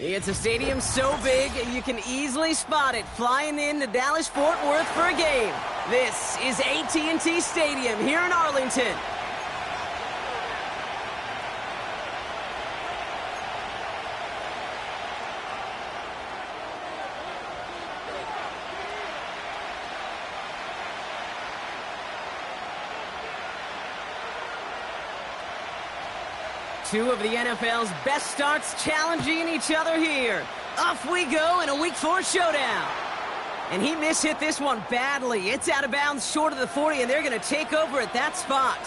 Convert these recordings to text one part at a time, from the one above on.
It's a stadium so big, you can easily spot it flying into Dallas-Fort Worth for a game. This is AT&T Stadium here in Arlington. Two of the NFL's best starts challenging each other here. Off we go in a Week 4 showdown. And he mishit this one badly. It's out of bounds short of the 40, and they're going to take over at that spot.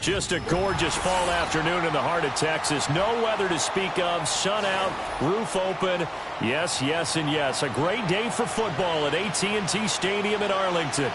Just a gorgeous fall afternoon in the heart of Texas. No weather to speak of. Sun out, roof open. Yes, yes, and yes. A great day for football at AT&T Stadium in Arlington.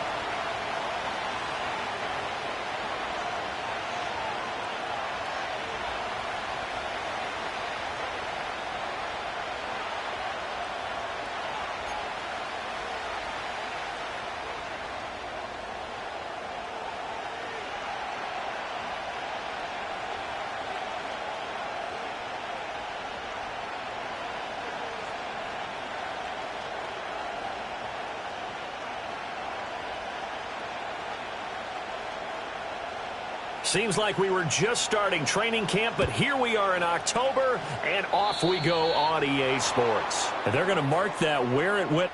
Seems like we were just starting training camp, but here we are in October, and off we go on EA Sports. And they're going to mark that where it went.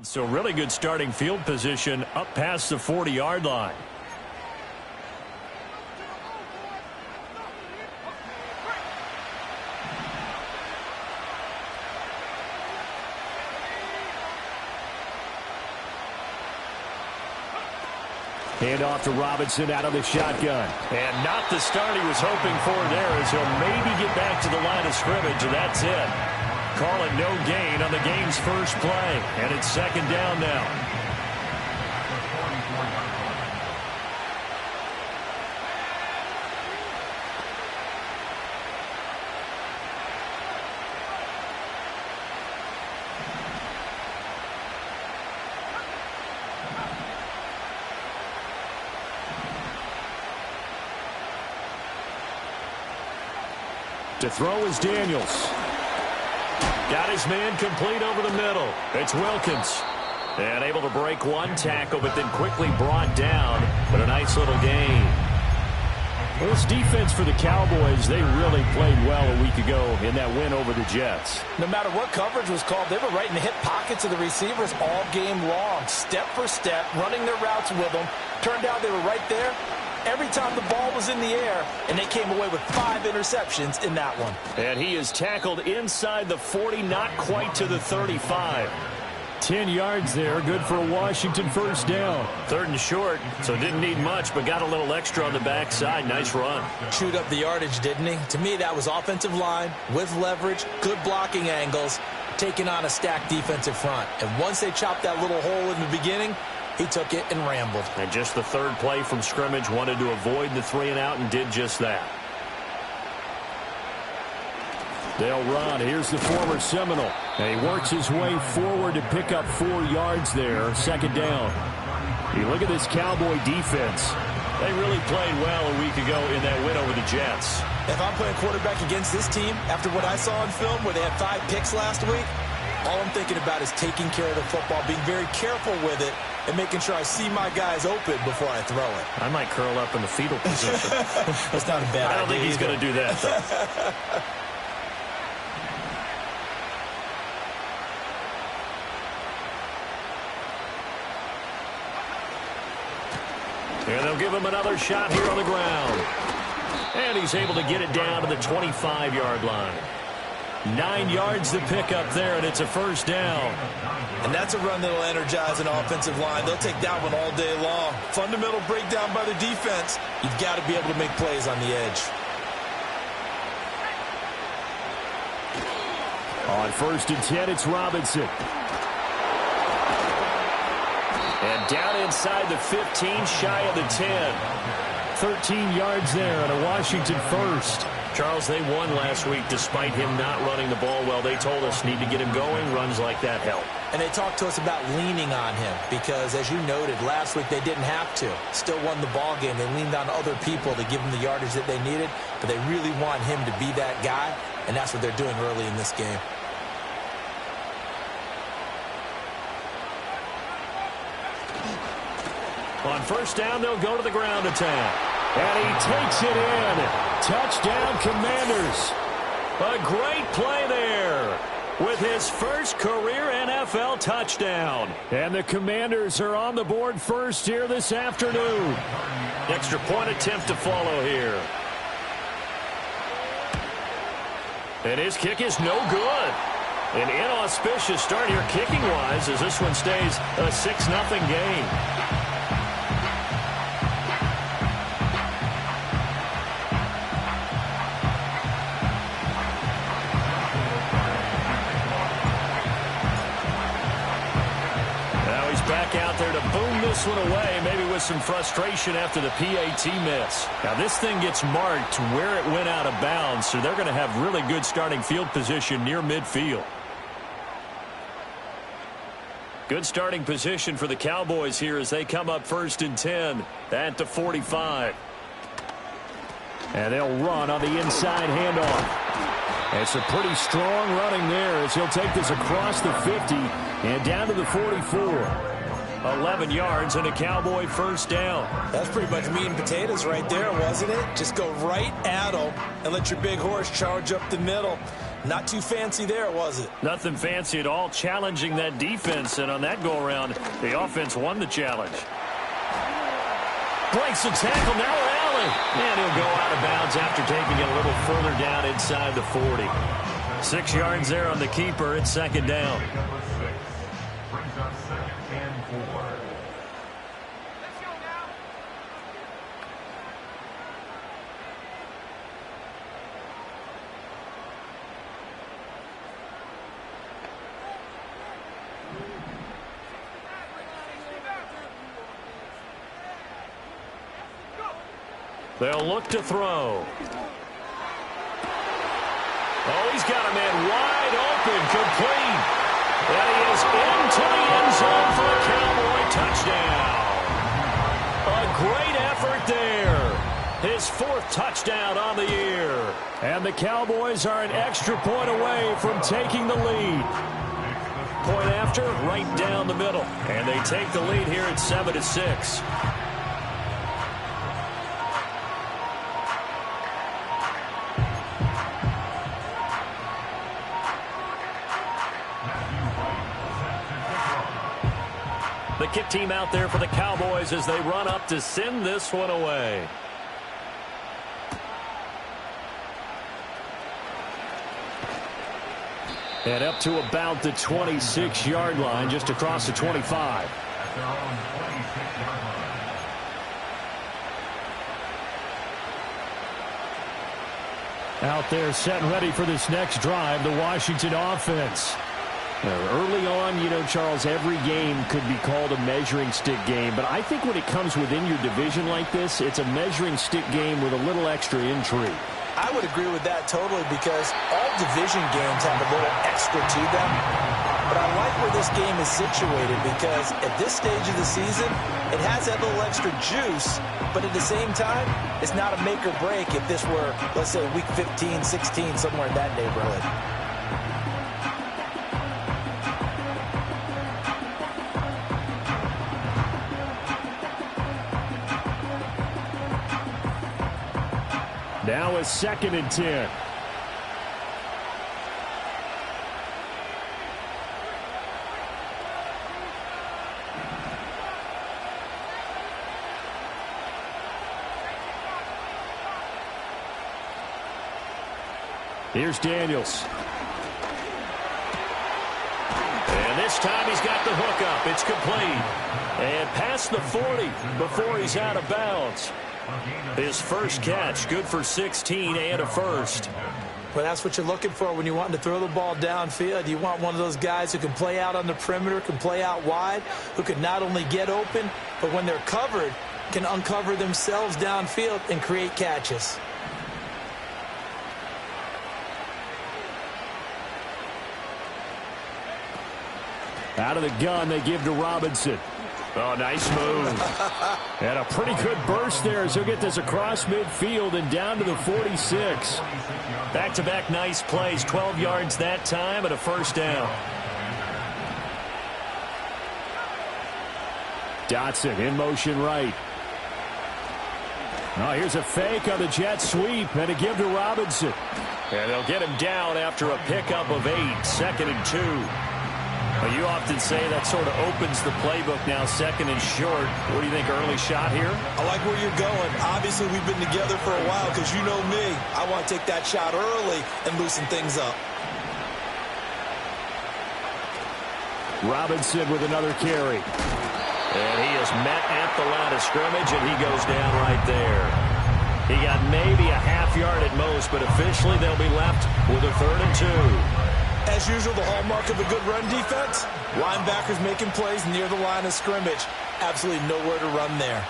So really good starting field position up past the 40-yard line. Hand off to Robinson out of the shotgun. And not the start he was hoping for there, as he'll maybe get back to the line of scrimmage, and that's it. Call it no gain on the game's first play, and it's second down now. To throw is Daniels. Got his man complete over the middle. It's Wilkins. And able to break one tackle, but then quickly brought down. But a nice little gain. Well, this defense for the Cowboys, they really played well a week ago in that win over the Jets. No matter what coverage was called, they were right in the hip pockets of the receivers all game long. Step for step, running their routes with them. Turned out they were right there every time the ball was in the air, and they came away with 5 interceptions in that one. And he is tackled inside the 40, not quite to the 35. 10 yards there, good for a Washington first down. Third and short, so didn't need much, but got a little extra on the backside. Nice run. Chewed up the yardage, didn't he? To me, that was offensive line with leverage, good blocking angles, taking on a stacked defensive front. And once they chopped that little hole in the beginning, he took it and rambled. And just the third play from scrimmage, wanted to avoid the 3-and-out and did just that. They'll run. Here's the former Seminole. And he works his way forward to pick up 4 yards there. Second down. You look at this Cowboy defense. They really played well a week ago in that win over the Jets. If I'm playing quarterback against this team, after what I saw in film where they had 5 picks last week, all I'm thinking about is taking care of the football, being very careful with it, and making sure I see my guys open before I throw it. I might curl up in the fetal position. That's not a bad idea. I don't think he's going to do that, though. And they'll give him another shot here on the ground. And he's able to get it down to the 25-yard line. 9 yards to pick up there, and it's a first down. And that's a run that'll energize an offensive line. They'll take that one all day long. Fundamental breakdown by the defense. You've got to be able to make plays on the edge. On 1st and 10, it's Robinson. And down inside the 15, shy of the 10. 13 yards there and a Washington first. Charles, they won last week despite him not running the ball well. They told us need to get him going. Runs like that help. And they talked to us about leaning on him because, as you noted, last week they didn't have to. Still won the ball game. They leaned on other people to give them the yardage that they needed, but they really want him to be that guy, and that's what they're doing early in this game. On first down, they'll go to the ground attack. And he takes it in. Touchdown, Commanders. A great play there with his first career NFL touchdown. And the Commanders are on the board first here this afternoon. Extra point attempt to follow here. And his kick is no good. An inauspicious start here kicking-wise as this one stays a 6-0 game. Out there to boom this one away, maybe with some frustration after the PAT miss. Now this thing gets marked where it went out of bounds, so they're going to have really good starting field position near midfield. Good starting position for the Cowboys here as they come up 1st and 10 at the 45. And they'll run on the inside handoff. It's a pretty strong running there as he'll take this across the 50 and down to the 44. 11 yards and a Cowboy first down. That's pretty much meat and potatoes right there, wasn't it? Just go right at them and let your big horse charge up the middle. Not too fancy there, was it? Nothing fancy at all, challenging that defense, and on that go-around, the offense won the challenge. Breaks the tackle, now Allen. And he'll go out of bounds after taking it a little further down inside the 40. 6 yards there on the keeper. It's second down. Brings up 2nd and 4. They'll look to throw. Oh, he's got a man wide open, complete. And he is into the end zone for a Cowboy touchdown. A great effort there. His 4th touchdown on the year. And the Cowboys are an extra point away from taking the lead. Point after, right down the middle. And they take the lead here at 7-6. The kick team out there for the Cowboys as they run up to send this one away. And up to about the 26-yard line, just across the 25. At their own 26-yard line. Out there set and ready for this next drive, the Washington offense. Early on, you know, Charles, every game could be called a measuring stick game. But I think when it comes within your division like this, it's a measuring stick game with a little extra intrigue. I would agree with that totally because all division games have a little extra to them. But I like where this game is situated because at this stage of the season, it has that little extra juice. But at the same time, it's not a make or break if this were, let's say, week 15, 16, somewhere in that neighborhood. Now it's 2nd and 10. Here's Daniels. And this time he's got the hook up. It's complete. And past the 40 before he's out of bounds. His first catch, good for 16 and a first. Well, that's what you're looking for when you want to throw the ball downfield. You want one of those guys who can play out on the perimeter, can play out wide, who can not only get open, but when they're covered, can uncover themselves downfield and create catches. Out of the gun, they give to Robinson. Oh, nice move. And a pretty good burst there as he'll get this across midfield and down to the 46. Back-to-back nice plays, 12 yards that time and a first down. Dotson in motion right. Now here's a fake on the jet sweep and a give to Robinson. And they'll get him down after a pickup of 8, 2nd and 2. Well, you often say that sort of opens the playbook now, 2nd and short. What do you think, early shot here? I like where you're going. Obviously, we've been together for a while because you know me. I want to take that shot early and loosen things up. Robinson with another carry. And he is met at the line of scrimmage, and he goes down right there. He got maybe a half yard at most, but officially they'll be left with a 3rd and 2. As usual, the hallmark of a good run defense, linebackers making plays near the line of scrimmage. Absolutely nowhere to run there.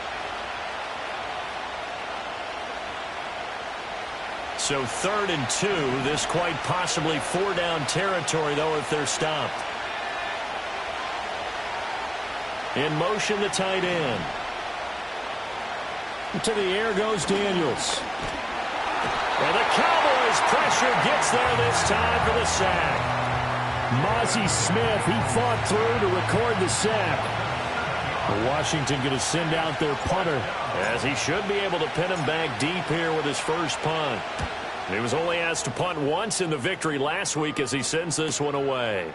So 3rd and 2, this quite possibly 4-down territory, though, if they're stopped. In motion, the tight end. To the air goes Daniels. And the Cowboys pressure gets there this time for the sack. Mozzie Smith, he fought through to record the sack. Washington going to send out their punter. As he should be able to pin him back deep here with his first punt. He was only asked to punt once in the victory last week as he sends this one away.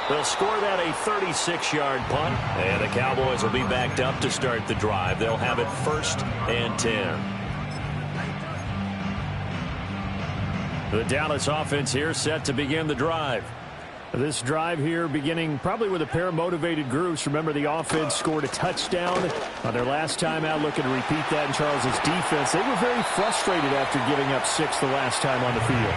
They'll score that a 36-yard punt, and the Cowboys will be backed up to start the drive. They'll have it 1st and 10. The Dallas offense here set to begin the drive. This drive here beginning probably with a pair of motivated groups. Remember, the offense scored a touchdown on their last time out, looking to repeat that in Charles's defense. They were very frustrated after giving up 6 the last time on the field.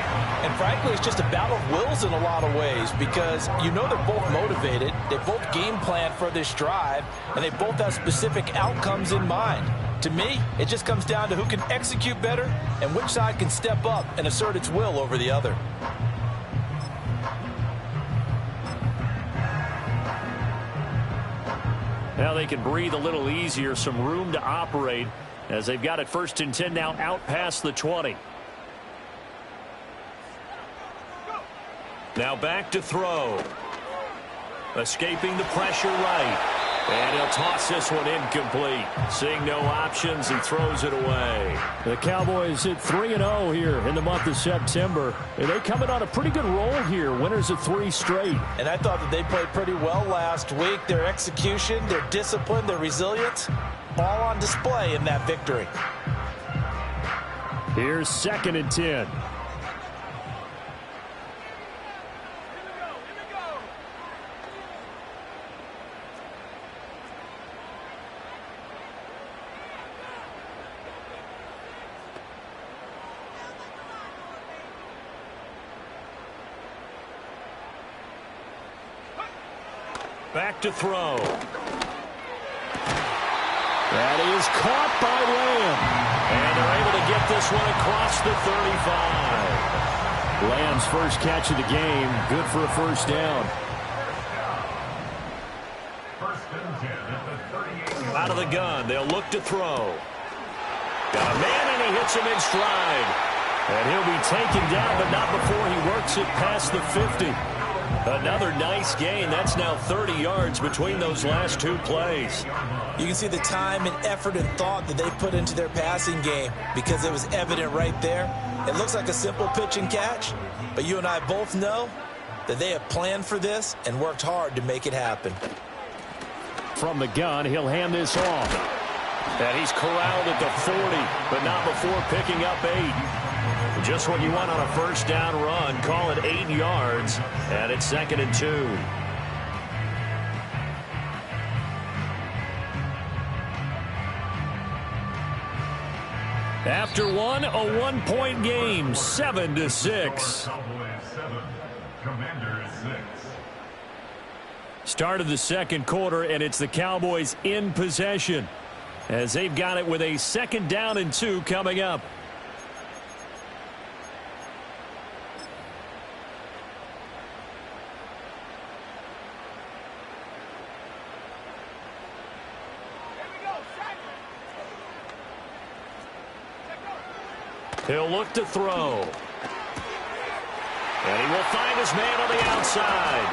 And frankly, it's just a battle of wills in a lot of ways because you know they're both motivated. They both game plan for this drive, and they both have specific outcomes in mind. To me, it just comes down to who can execute better and which side can step up and assert its will over the other. Now they can breathe a little easier, some room to operate as they've got it 1st and 10 now out past the 20. Now back to throw. Escaping the pressure right. And he'll toss this one incomplete. Seeing no options, he throws it away. The Cowboys hit 3-0 here in the month of September. They coming on a pretty good roll here. Winners of 3 straight. And I thought that they played pretty well last week. Their execution, their discipline, their resilience, all on display in that victory. Here's 2nd and 10. Back to throw. That is caught by Lamb. And they're able to get this one across the 35. Lamb's first catch of the game. Good for a 1st down. 1st and 10 at the 38. Out of the gun, they'll look to throw. Got a man, and he hits him in stride. And he'll be taken down, but not before he works it past the 50. Another nice gain. That's now 30 yards between those last 2 plays. You can see the time and effort and thought that they put into their passing game because it was evident right there. It looks like a simple pitch and catch, but you and I both know that they have planned for this and worked hard to make it happen. From the gun, he'll hand this off. And he's corralled at the 40, but not before picking up 8. Just what you want on a 1st down run. Call it 8 yards, and it's 2nd and 2. After one, a 1-point game, 7-6. Commanders 6. Start of the 2nd quarter, and it's the Cowboys in possession as they've got it with a 2nd down and 2 coming up. He'll look to throw. And he will find his man on the outside.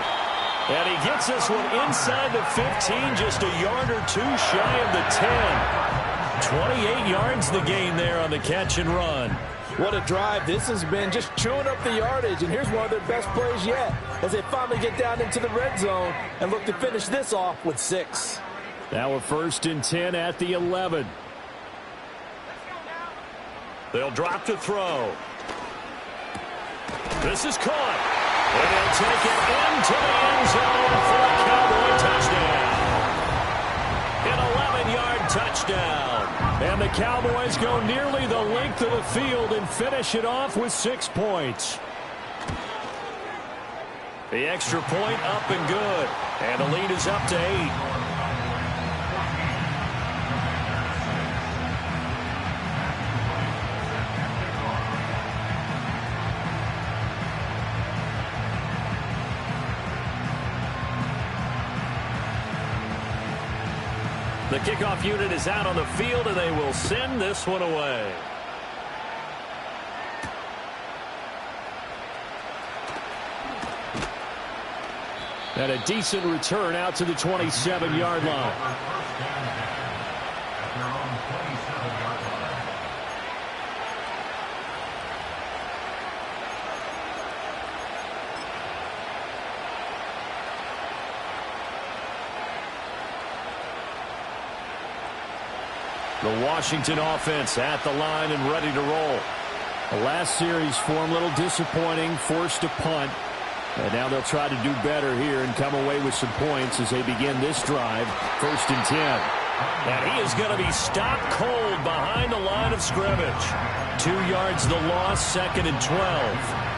And he gets this one inside the 15, just a yard or 2 shy of the 10. 28 yards the gain there on the catch and run. What a drive this has been, just chewing up the yardage. And here's one of their best plays yet as they finally get down into the red zone and look to finish this off with 6. Now a 1st and 10 at the 11. They'll drop to throw. This is caught. And they'll take it into the end zone for a Cowboy touchdown. An 11-yard touchdown. And the Cowboys go nearly the length of the field and finish it off with 6 points. The extra point up and good. And the lead is up to 8. The kickoff unit is out on the field, and they will send this one away. And a decent return out to the 27-yard line. The Washington offense at the line and ready to roll. The last series for him, a little disappointing, forced a punt. And now they'll try to do better here and come away with some points as they begin this drive. 1st and 10. And he is going to be stopped cold behind the line of scrimmage. 2 yards the loss, 2nd and 12.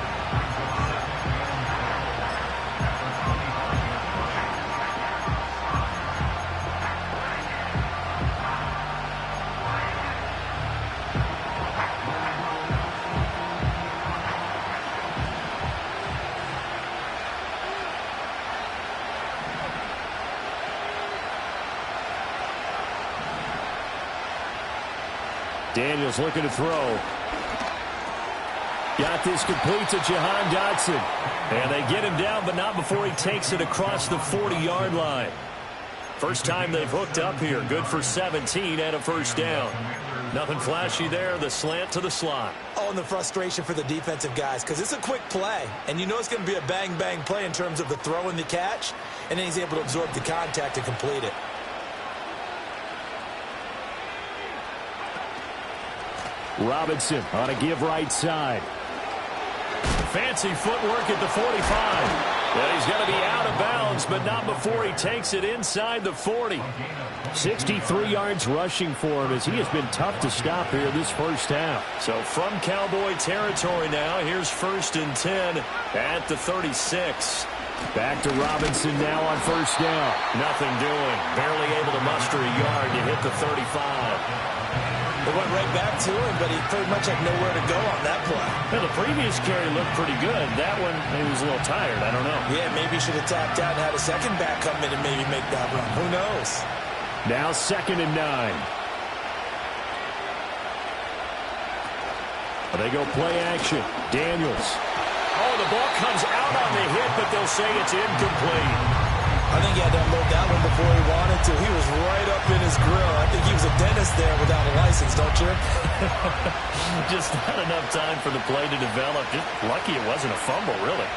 Daniels looking to throw. Got this complete to Jahan Dotson. And they get him down, but not before he takes it across the 40-yard line. First time they've hooked up here. Good for 17 and a first down. Nothing flashy there. The slant to the slot. Oh, and the frustration for the defensive guys, because it's a quick play. And you know it's going to be a bang-bang play in terms of the throw and the catch. And then he's able to absorb the contact to complete it. Robinson on a give right side. Fancy footwork at the 45. And he's going to be out of bounds, but not before he takes it inside the 40. 63 yards rushing for him as he has been tough to stop here this first half. So from Cowboy territory now, here's 1st and 10 at the 36. Back to Robinson now on first down. Nothing doing. Barely able to muster a yard to hit the 35. It went right back to him, but he pretty much had nowhere to go on that play. Well, the previous carry looked pretty good. That one, he was a little tired. I don't know. Yeah, maybe he should have tapped out and had a second back come in and maybe make that run. Who knows? Now 2nd and 9. They go play action. Daniels. Oh, the ball comes out on the hit, but they'll say it's incomplete. I think he had to unload that one before he wanted to. He was right up in his grill. I think he was a dentist there without a license, don't you? Just not enough time for the play to develop. Just lucky it wasn't a fumble, really.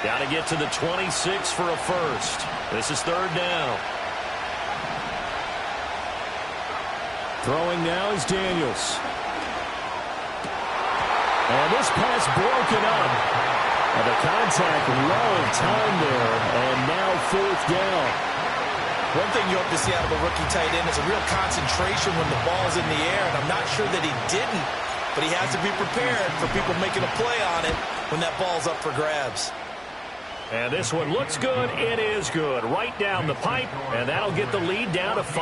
Got to get to the 26 for a first. This is 3rd down. Throwing now is Daniels. And this pass broken up. And the contact low time there. And now 4th down. One thing you hope to see out of a rookie tight end is a real concentration when the ball's in the air. And I'm not sure that he didn't. But he has to be prepared for people making a play on it when that ball's up for grabs. And this one looks good. It is good. Right down the pipe. And that'll get the lead down to 5.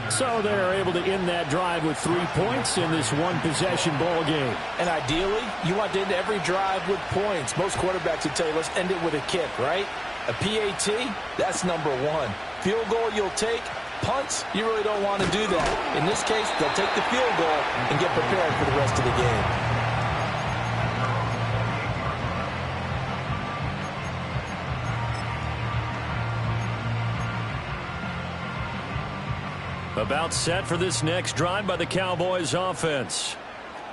So they're able to end that drive with 3 points in this one-possession ball game. And ideally, you want to end every drive with points. Most quarterbacks would tell you, let's end it with a kick, right? A PAT, that's number 1. Field goal you'll take. Punts, you really don't want to do that. In this case, they'll take the field goal and get prepared for the rest of the game. About set for this next drive by the Cowboys offense.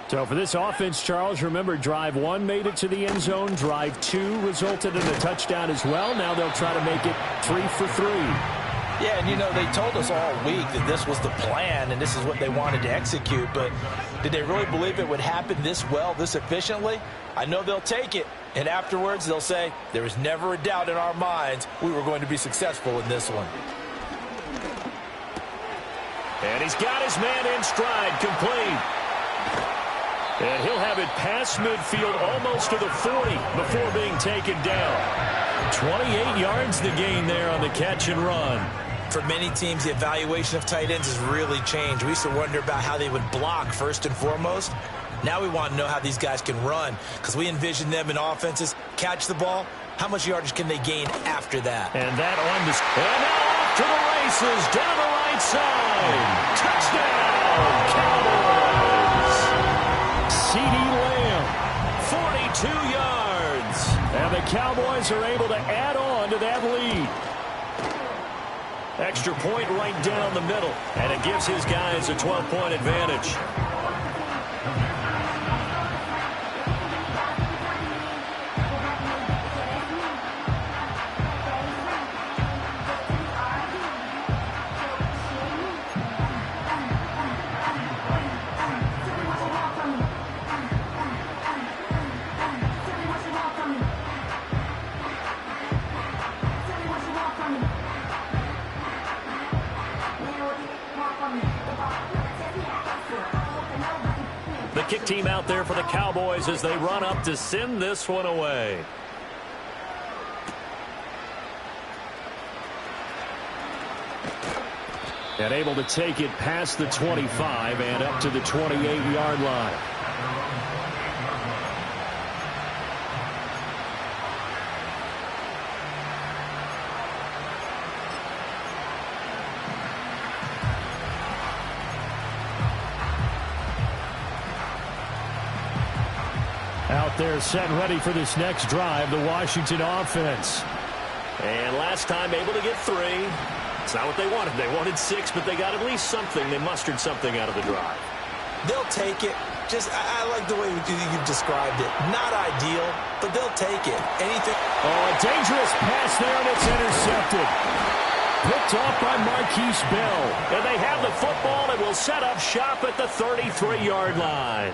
So for this offense, Charles, remember drive 1 made it to the end zone. Drive 2 resulted in a touchdown as well. Now they'll try to make it 3 for 3. Yeah, and you know, they told us all week that this was the plan and this is what they wanted to execute. But did they really believe it would happen this well, this efficiently? I know they'll take it. And afterwards, they'll say, there was never a doubt in our minds we were going to be successful in this one. And he's got his man in stride, complete. And he'll have it past midfield almost to the 40 before being taken down. 28 yards the gain there on the catch and run. For many teams, the evaluation of tight ends has really changed. We used to wonder about how they would block first and foremost. Now we want to know how these guys can run because we envision them in offenses. Catch the ball. How much yardage can they gain after that? And that on the... And now off to the races down the right side. Touchdown, Cowboys. CeeDee Lamb. 42 yards. And the Cowboys are able to add on to that lead. Extra point right down the middle. And it gives his guys a 12-point advantage. The kick team out there for the Cowboys as they run up to send this one away. And able to take it past the 25 and up to the 28-yard line. Out there set and ready for this next drive, the Washington offense. And last time able to get 3. It's not what they wanted. They wanted 6, but they got at least something. They mustered something out of the drive. They'll take it. I like the way you've described it. Not ideal, but they'll take it. Anything. Oh, a dangerous pass there, and it's intercepted. Picked off by Marquise Bell. And they have the football and will set up shop at the 33-yard line.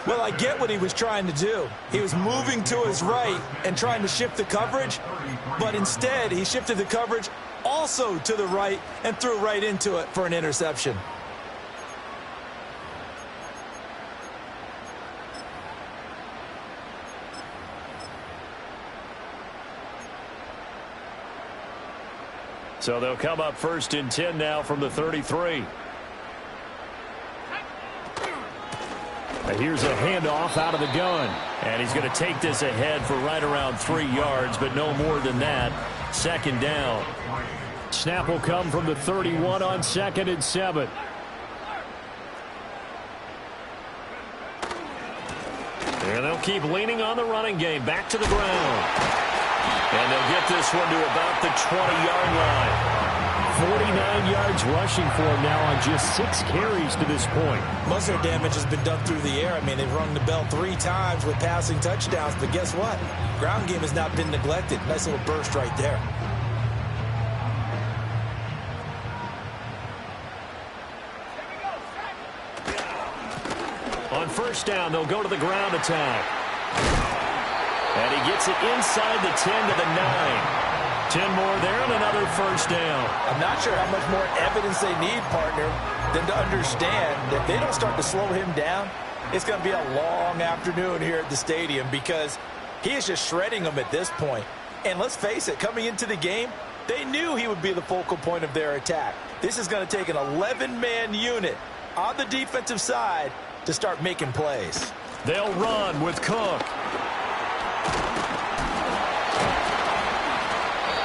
Well, I get what he was trying to do. He was moving to his right and trying to shift the coverage, but instead he shifted the coverage also to the right and threw right into it for an interception. So they'll come up 1st and 10 now from the 33. Here's a handoff out of the gun. And he's going to take this ahead for right around 3 yards, but no more than that. 2nd down. Snap will come from the 31 on 2nd and 7. And they'll keep leaning on the running game. Back to the ground. And they'll get this one to about the 20-yard line. 49 yards rushing for him now on just 6 carries to this point. Most of their damage has been done through the air. I mean, they've rung the bell 3 times with passing touchdowns, but guess what? Ground game has not been neglected. Nice little burst right there. On 1st down, they'll go to the ground attack. And he gets it inside the 10 to the 9. 10 more there and another 1st down. I'm not sure how much more evidence they need, partner, than to understand that if they don't start to slow him down, it's going to be a long afternoon here at the stadium because he is just shredding them at this point. And let's face it, coming into the game, they knew he would be the focal point of their attack. This is going to take an 11-man unit on the defensive side to start making plays. They'll run with Cook.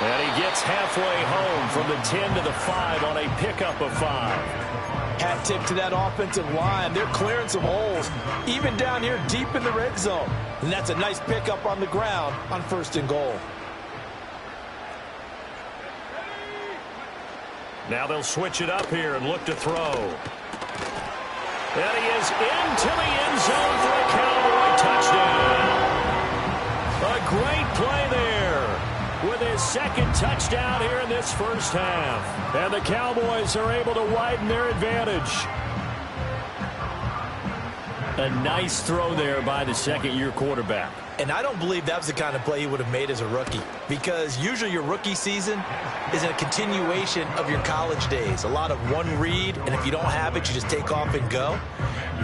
And he gets halfway home from the 10 to the 5 on a pickup of 5. Hat tip to that offensive line. They're clearing some holes, even down here deep in the red zone. And that's a nice pickup on the ground on 1st and goal. Now they'll switch it up here and look to throw. And he is into the end zone for a Cowboy touchdown. A great play there with his 2nd touchdown here in this 1st half. And the Cowboys are able to widen their advantage. A nice throw there by the 2nd-year quarterback. And I don't believe that was the kind of play he would have made as a rookie, because usually your rookie season is a continuation of your college days. A lot of one read, and if you don't have it, you just take off and go.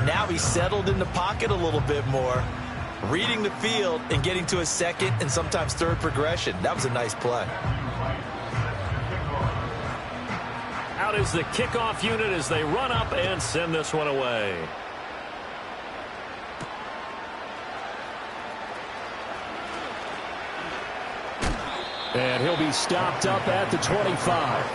Now he's settled in the pocket a little bit more, reading the field and getting to a 2nd and sometimes 3rd progression. That was a nice play. Out is the kickoff unit as they run up and send this one away. And he'll be stopped up at the 25.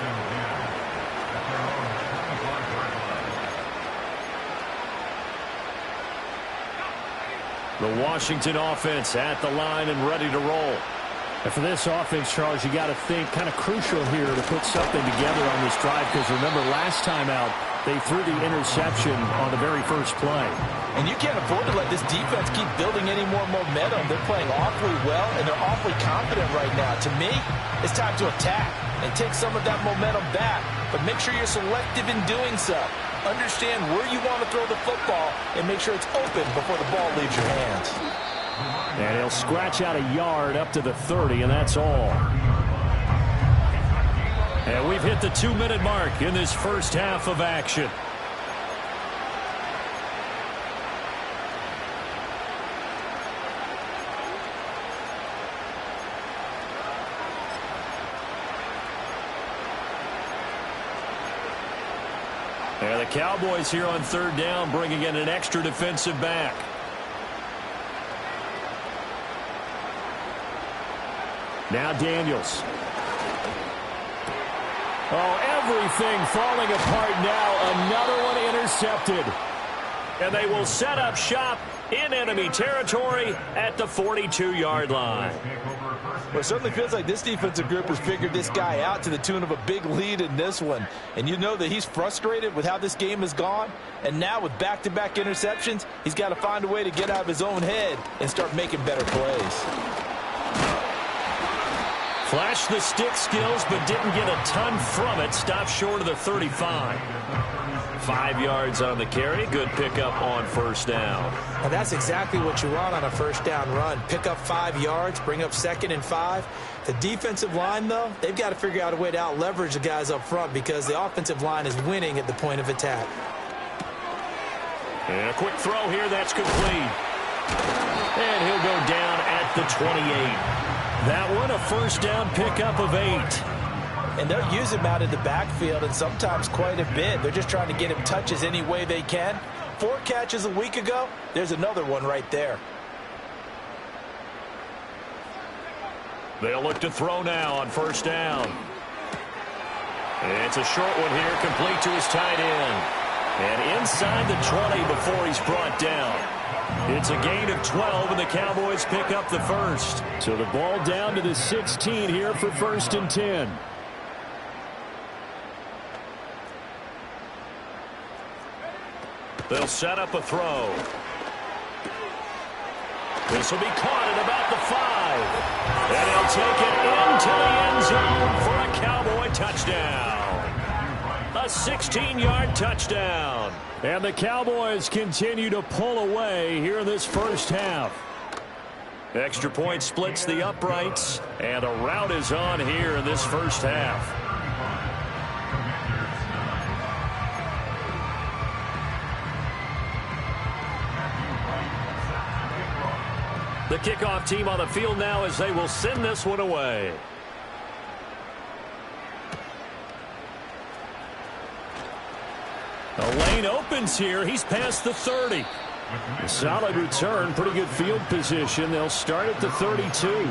The Washington offense at the line and ready to roll. And for this offense, Charles, you got to think kind of crucial here to put something together on this drive, because remember last time out they threw the interception on the very first play. And you can't afford to let this defense keep building any more momentum. They're playing awfully well, and they're awfully confident right now. To me, it's time to attack and take some of that momentum back, but make sure you're selective in doing so. Understand where you want to throw the football and make sure it's open before the ball leaves your hands. And he'll scratch out a yard up to the 30, and that's all. And we've hit the 2-minute mark in this 1st half of action. And the Cowboys here on third down bringing in an extra defensive back. Now Daniels. Oh, everything falling apart now. Another one intercepted. And they will set up shop in enemy territory at the 42-yard line. Well, it certainly feels like this defensive group has figured this guy out to the tune of a big lead in this one. And you know that he's frustrated with how this game has gone. And now with back-to-back interceptions, he's got to find a way to get out of his own head and start making better plays. Flashed the stick skills, but didn't get a ton from it. Stopped short of the 35. 5 yards on the carry. Good pickup on first down. And that's exactly what you want on a first down run. Pick up 5 yards, bring up 2nd and 5. The defensive line, though, they've got to figure out a way to out-leverage the guys up front because the offensive line is winning at the point of attack. And a quick throw here. That's complete. And he'll go down at the 28. That one, a first down pickup of 8. And they'll use him out in the backfield, and sometimes quite a bit. They're just trying to get him touches any way they can. 4 catches a week ago. There's another one right there. They'll look to throw now on first down. It's a short one here, complete to his tight end. And inside the 20 before he's brought down. It's a gain of 12, and the Cowboys pick up the first. So the ball down to the 16 here for 1st and 10. They'll set up a throw. This will be caught at about the 5. And he'll take it into the end zone for a Cowboy touchdown. A 16-yard touchdown. And the Cowboys continue to pull away here in this first half. Extra point splits the uprights, and a rout is on here in this first half. The kickoff team on the field now as they will send this one away. The lane opens here. He's past the 30. A solid return. Pretty good field position. They'll start at the 32.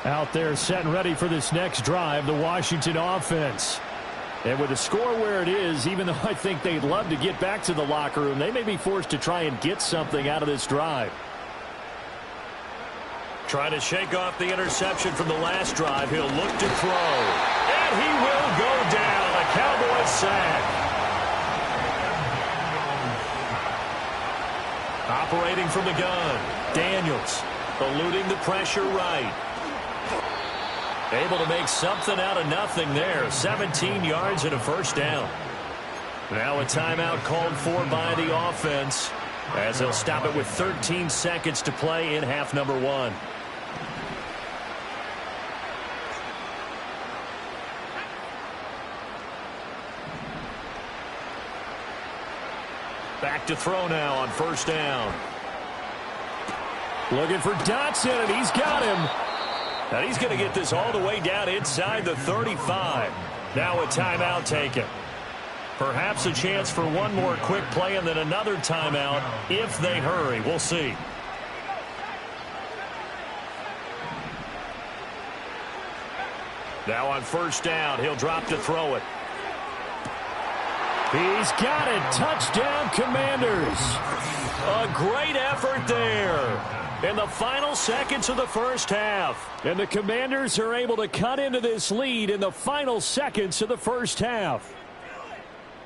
Out there set and ready for this next drive, the Washington offense. And with the score where it is, even though I think they'd love to get back to the locker room, they may be forced to try and get something out of this drive. Trying to shake off the interception from the last drive. He'll look to throw. And he will go down. A Cowboys sack. Operating from the gun. Daniels eluding the pressure right. Able to make something out of nothing there. 17 yards and a first down. Now a timeout called for by the offense as they'll stop it with 13 seconds to play in half number 1. Back to throw now on first down. Looking for Dotson, and he's got him. And he's going to get this all the way down inside the 35. Now a timeout taken. Perhaps a chance for one more quick play and then another timeout if they hurry. We'll see. Now on first down, he'll drop to throw it. He's got it. Touchdown, Commanders. A great effort there in the final seconds of the first half. And the Commanders are able to cut into this lead in the final seconds of the first half.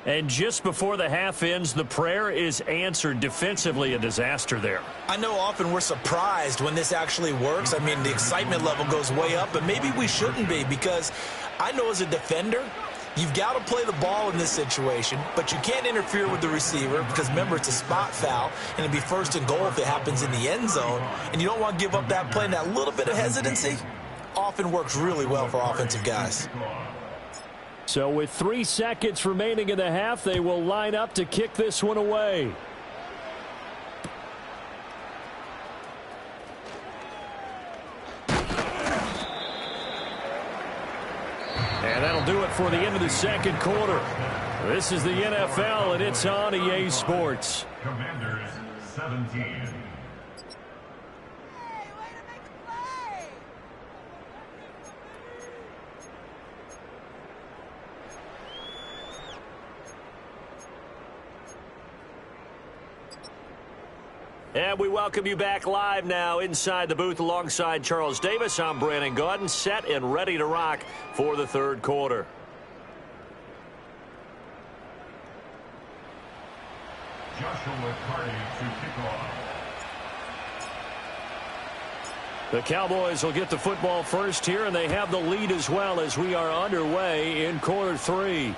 And just before the half ends, the prayer is answered. Defensively, a disaster there. I know often we're surprised when this actually works. I mean, the excitement level goes way up, but maybe we shouldn't be, because I know as a defender, you've got to play the ball in this situation, but you can't interfere with the receiver because, remember, it's a spot foul, and it'd be 1st and goal if it happens in the end zone, and you don't want to give up that play. And that little bit of hesitancy often works really well for offensive guys. So with 3 seconds remaining in the half, they will line up to kick this one away. And that'll do it for the end of the second quarter. This is the NFL, and it's on EA Sports. Commanders 17. And we welcome you back live now inside the booth alongside Charles Davis. I'm Brandon Gaudin, set and ready to rock for the third quarter. Joshua Carty to kick off. The Cowboys will get the football first here, and they have the lead as well as we are underway in quarter 3.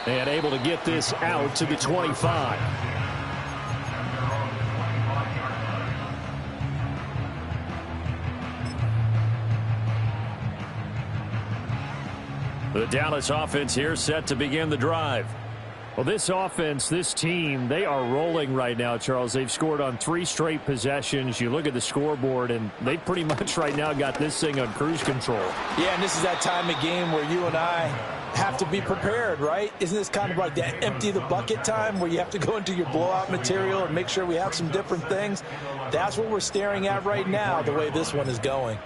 And able to get this out to the 25. The Dallas offense here set to begin the drive. Well, this offense, this team, they are rolling right now, Charles. They've scored on 3 straight possessions. You look at the scoreboard, and they pretty much right now got this thing on cruise control. Yeah, and this is that time of game where you and I have to be prepared, right? Isn't this kind of like that empty the bucket time where you have to go into your blowout material and make sure we have some different things? That's what we're staring at right now, the way this one is going.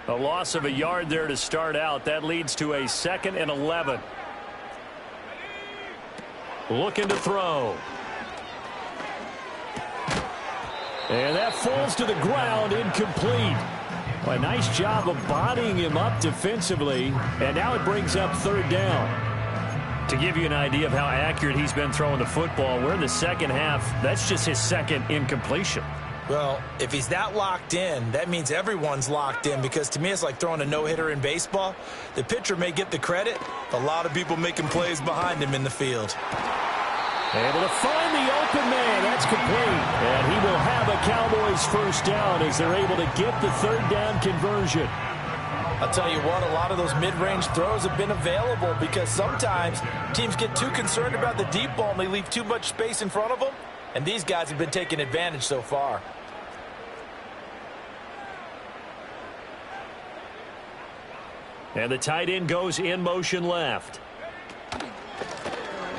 A loss of a yard there to start out. That leads to a 2nd and 11. Looking to throw. And that falls to the ground, incomplete. A nice job of bodying him up defensively, and now it brings up 3rd down. To give you an idea of how accurate he's been throwing the football, we're in the second half. That's just his 2nd incompletion. Well, if he's that locked in, that means everyone's locked in, because to me it's like throwing a no-hitter in baseball. The pitcher may get the credit, a lot of people making plays behind him in the field. Able to find the open man. That's complete. And he will have a Cowboys first down as they're able to get the 3rd down conversion. I'll tell you what, a lot of those mid-range throws have been available because sometimes teams get too concerned about the deep ball and they leave too much space in front of them. And these guys have been taking advantage so far. And the tight end goes in motion left.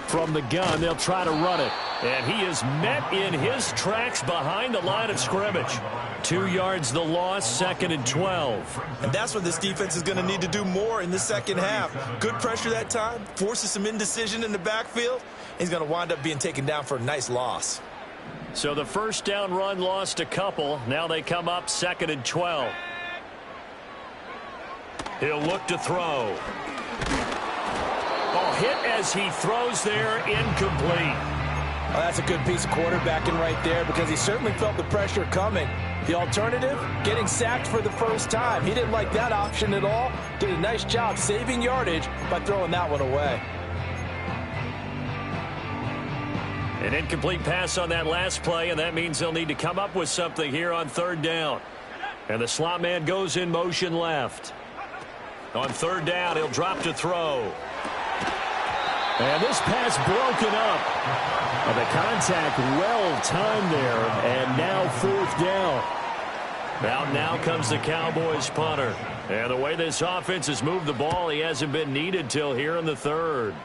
From the gun, they'll try to run it. And he is met in his tracks behind the line of scrimmage. 2 yards the loss, 2nd and 12. And that's what this defense is going to need to do more in the second half. Good pressure that time, forces some indecision in the backfield. He's going to wind up being taken down for a nice loss. So the first down run lost a couple. Now they come up 2nd and 12. He'll look to throw. Oh, hit as he throws there, incomplete. Well, that's a good piece of quarterbacking right there because he certainly felt the pressure coming. The alternative, getting sacked for the first time. He didn't like that option at all. Did a nice job saving yardage by throwing that one away. An incomplete pass on that last play, and that means they'll need to come up with something here on 3rd down. And the slot man goes in motion left. On 3rd down, he'll drop to throw. And this pass broken up. The contact well timed there, and now 4th down. Out now comes the Cowboys punter. And the way this offense has moved the ball, he hasn't been needed till here in the 3rd.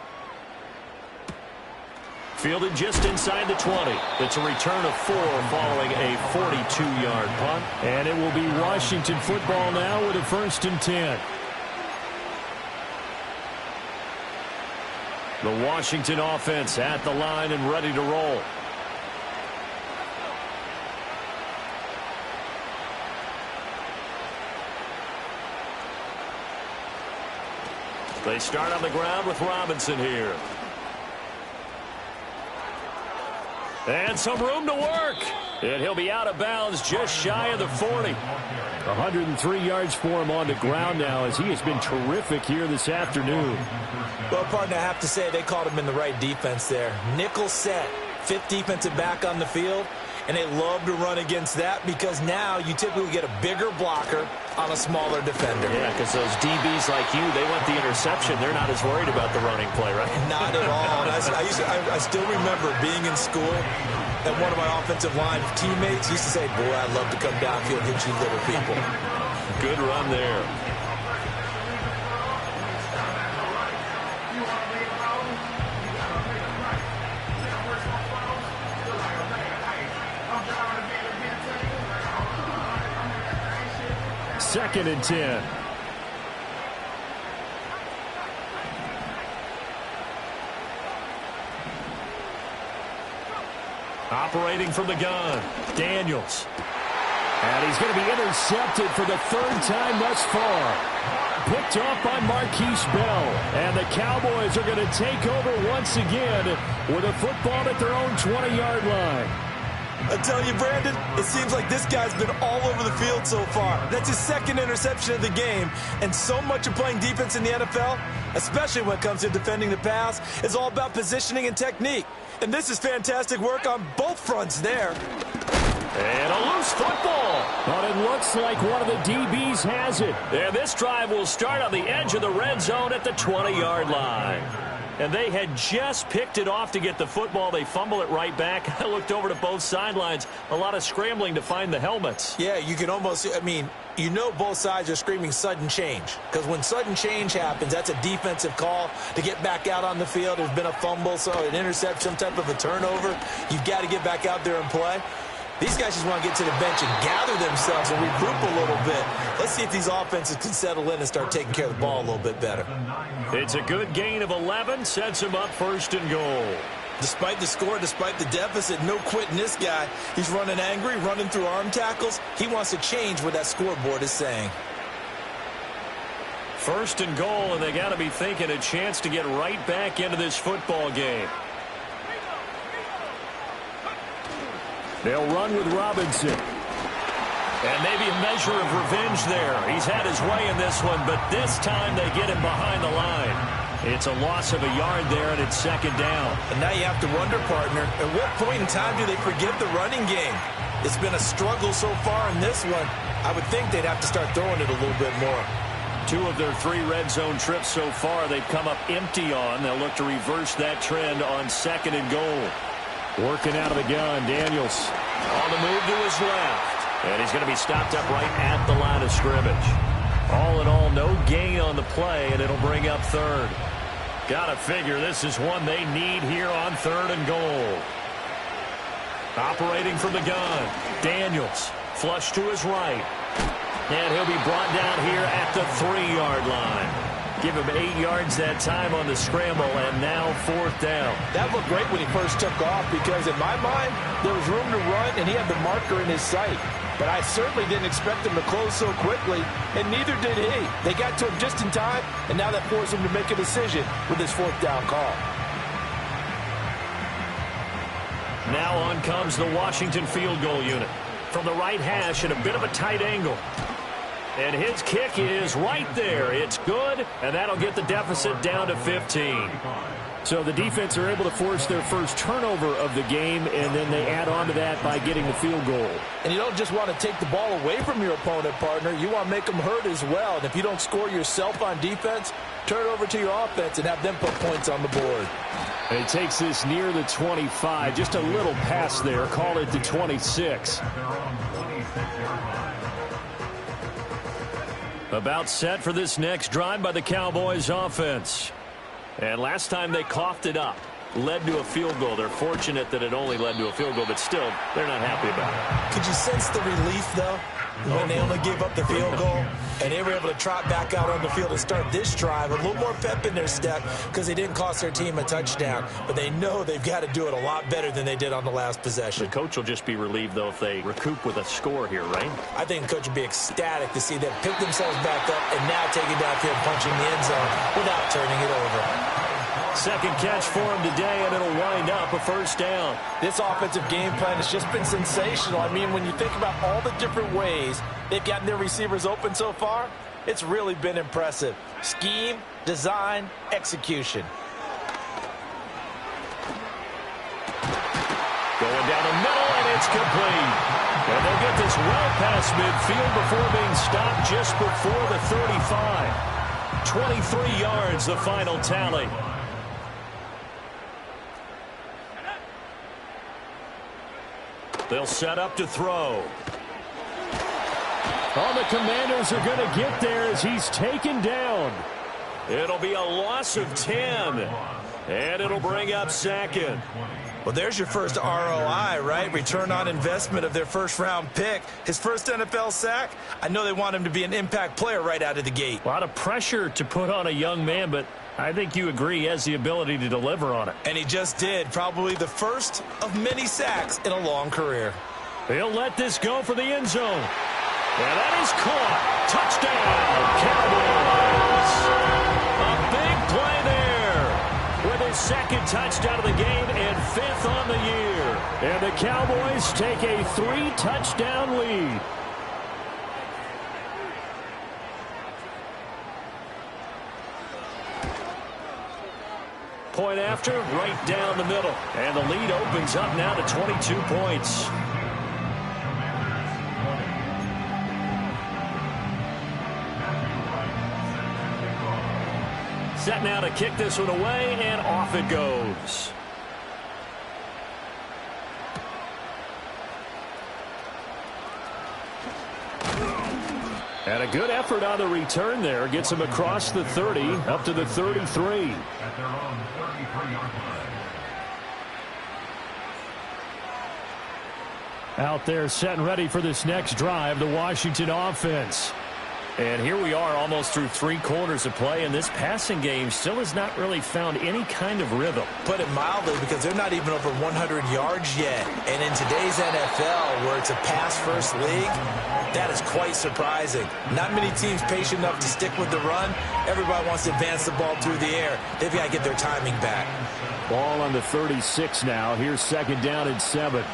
Fielded just inside the 20. It's a return of 4 following a 42-yard punt. And it will be Washington football now with a 1st and 10. The Washington offense at the line and ready to roll. They start on the ground with Robinson here. And some room to work. And he'll be out of bounds just shy of the 40. 103 yards for him on the ground now as he has been terrific here this afternoon. Well, partner, I have to say they called him in the right defense there. Nickel set, 5th defensive back on the field. and they love to run against that because now you typically get a bigger blocker on a smaller defender. Yeah, because those DBs like you, they want the interception. They're not as worried about the running play, right? Not at all. And I still remember being in school, and one of my offensive line teammates used to say, boy, I'd love to come downfield and hit you little people. Good run there. Second and 10. Operating from the gun, Daniels. And he's going to be intercepted for the third time thus far. Picked off by Marquise Bell. And the Cowboys are going to take over once again with a football at their own 20-yard line. I tell you, Brandon, it seems like this guy's been all over the field so far. That's his second interception of the game. And so much of playing defense in the NFL, especially when it comes to defending the pass, is all about positioning and technique. And this is fantastic work on both fronts there. And a loose football. But it looks like one of the DBs has it. And this drive will start on the edge of the red zone at the 20-yard line. And they had just picked it off to get the football. They fumble it right back. I looked over to both sidelines. A lot of scrambling to find the helmets. Yeah, you can almost, you know both sides are screaming sudden change. Because when sudden change happens, that's a defensive call to get back out on the field. There's been a fumble, so an interception, some type of a turnover. You've got to get back out there and play. These guys just want to get to the bench and gather themselves and regroup a little bit. Let's see if these offenses can settle in and start taking care of the ball a little bit better. It's a good gain of 11, sets him up first and goal. Despite the score, despite the deficit, no quitting this guy. He's running angry, running through arm tackles. He wants to change what that scoreboard is saying. First and goal, and they got to be thinking a chance to get right back into this football game. They'll run with Robinson. And maybe a measure of revenge there. He's had his way in this one, but this time they get him behind the line. It's a loss of a yard there, and it's second down. And now you have to wonder, partner, at what point in time do they forget the running game? It's been a struggle so far in this one. I would think they'd have to start throwing it a little bit more. 2 of their 3 red zone trips so far they've come up empty on. They'll look to reverse that trend on second and goal. Working out of the gun, Daniels. On the move to his left. And he's going to be stopped up right at the line of scrimmage. All in all, no gain on the play, and it'll bring up third. Gotta figure this is one they need here on third and goal. Operating from the gun, Daniels. Flush to his right. And he'll be brought down here at the 3-yard line. Give him 8 yards that time on the scramble, and now 4th down. That looked great when he first took off because, in my mind, there was room to run, and he had the marker in his sight. But I certainly didn't expect him to close so quickly, and neither did he. They got to him just in time, and now that forced him to make a decision with his 4th down call. Now on comes the Washington field goal unit. From the right hash at a bit of a tight angle. And his kick is right there. It's good, and that'll get the deficit down to 15. So the defense are able to force their first turnover of the game, and then they add on to that by getting the field goal. And you don't just want to take the ball away from your opponent, partner. You want to make them hurt as well. And if you don't score yourself on defense, turn it over to your offense and have them put points on the board. And it takes this near the 25. Just a little pass there. Call it the 26. About set for this next drive by the Cowboys offense. And last time they coughed it up. Led to a field goal. They're fortunate that it only led to a field goal, but still, they're not happy about it. Could you sense the relief, though, when they only gave up the field goal and they were able to trot back out on the field and start this drive? A little more pep in their step because they didn't cost their team a touchdown, but they know they've got to do it a lot better than they did on the last possession. The coach will just be relieved, though, if they recoup with a score here, right? I think the coach would be ecstatic to see them pick themselves back up and now take it downfield, punching the end zone without turning it over. Second catch for him today, and it'll wind up a first down. This offensive game plan has just been sensational. I mean, when you think about all the different ways they've gotten their receivers open so far, it's really been impressive. Scheme, design, execution. Going down the middle, and It's complete. And they'll get this well past midfield before being stopped just before the 35. 23 yards, the final tally. They'll set up to throw. Oh, the Commanders are going to get there as he's taken down. It'll be a loss of 10. And it'll bring up second. Well, there's your first ROI, right? Return on investment of their first-round pick. His first NFL sack. I know they want him to be an impact player right out of the gate. A lot of pressure to put on a young man, but I think you agree he has the ability to deliver on it. And he just did. Probably the first of many sacks in a long career. He'll let this go for the end zone. And that is caught. Touchdown, Cowboys. A big play there with his second touchdown of the game and 5th on the year. And the Cowboys take a 3-touchdown lead. Point after, right down the middle. And the lead opens up now to 22 points. Set now to kick this one away, and off it goes. And a good effort on the return there. Gets him across the 30, up to the 33. At their own 33-yard line. Out there set and ready for this next drive, the Washington offense. And here we are almost through 3 quarters of play, and this passing game still has not really found any kind of rhythm. Put it mildly, because they're not even over 100 yards yet. And in today's NFL, where it's a pass-first league, that is quite surprising. Not many teams patient enough to stick with the run. Everybody wants to advance the ball through the air. They've got to get their timing back. Ball on the 36 now. Here's 2nd down and 7.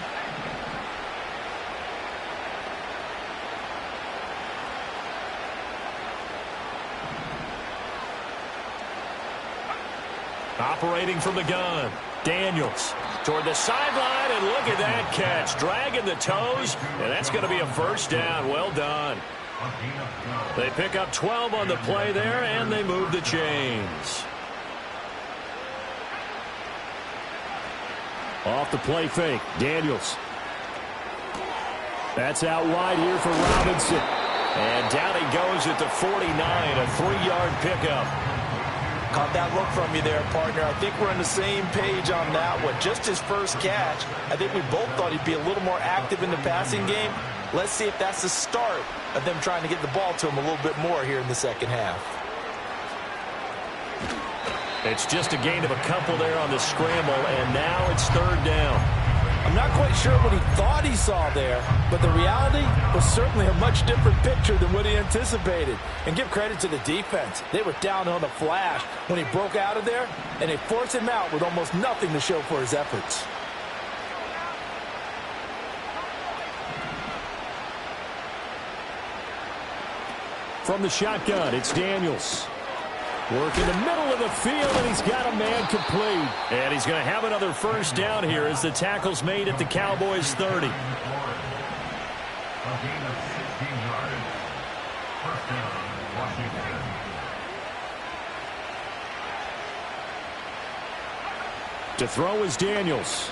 Operating from the gun, Daniels toward the sideline, and look at that catch. Dragging the toes, and that's going to be a first down. Well done. They pick up 12 on the play there, and they move the chains. Off the play fake, Daniels. That's out wide here for Robinson. And down he goes at the 49, a 3-yard pickup. Caught that look from you there, partner. I think we're on the same page on that one. Just his first catch. I think we both thought he'd be a little more active in the passing game. Let's see if that's the start of them trying to get the ball to him a little bit more here in the second half. It's just a gain of a couple there on the scramble, and now it's 3rd down. I'm not quite sure what he thought he saw there, but the reality was certainly a much different picture than what he anticipated. And give credit to the defense. They were down on a flash when he broke out of there, and they forced him out with almost nothing to show for his efforts. From the shotgun, it's Daniels. Work in the middle of the field, and he's got a man complete. And he's going to have another first down here as the tackle's made at the Cowboys' 30. A gain of 16 yards. First down, Washington. To throw is Daniels.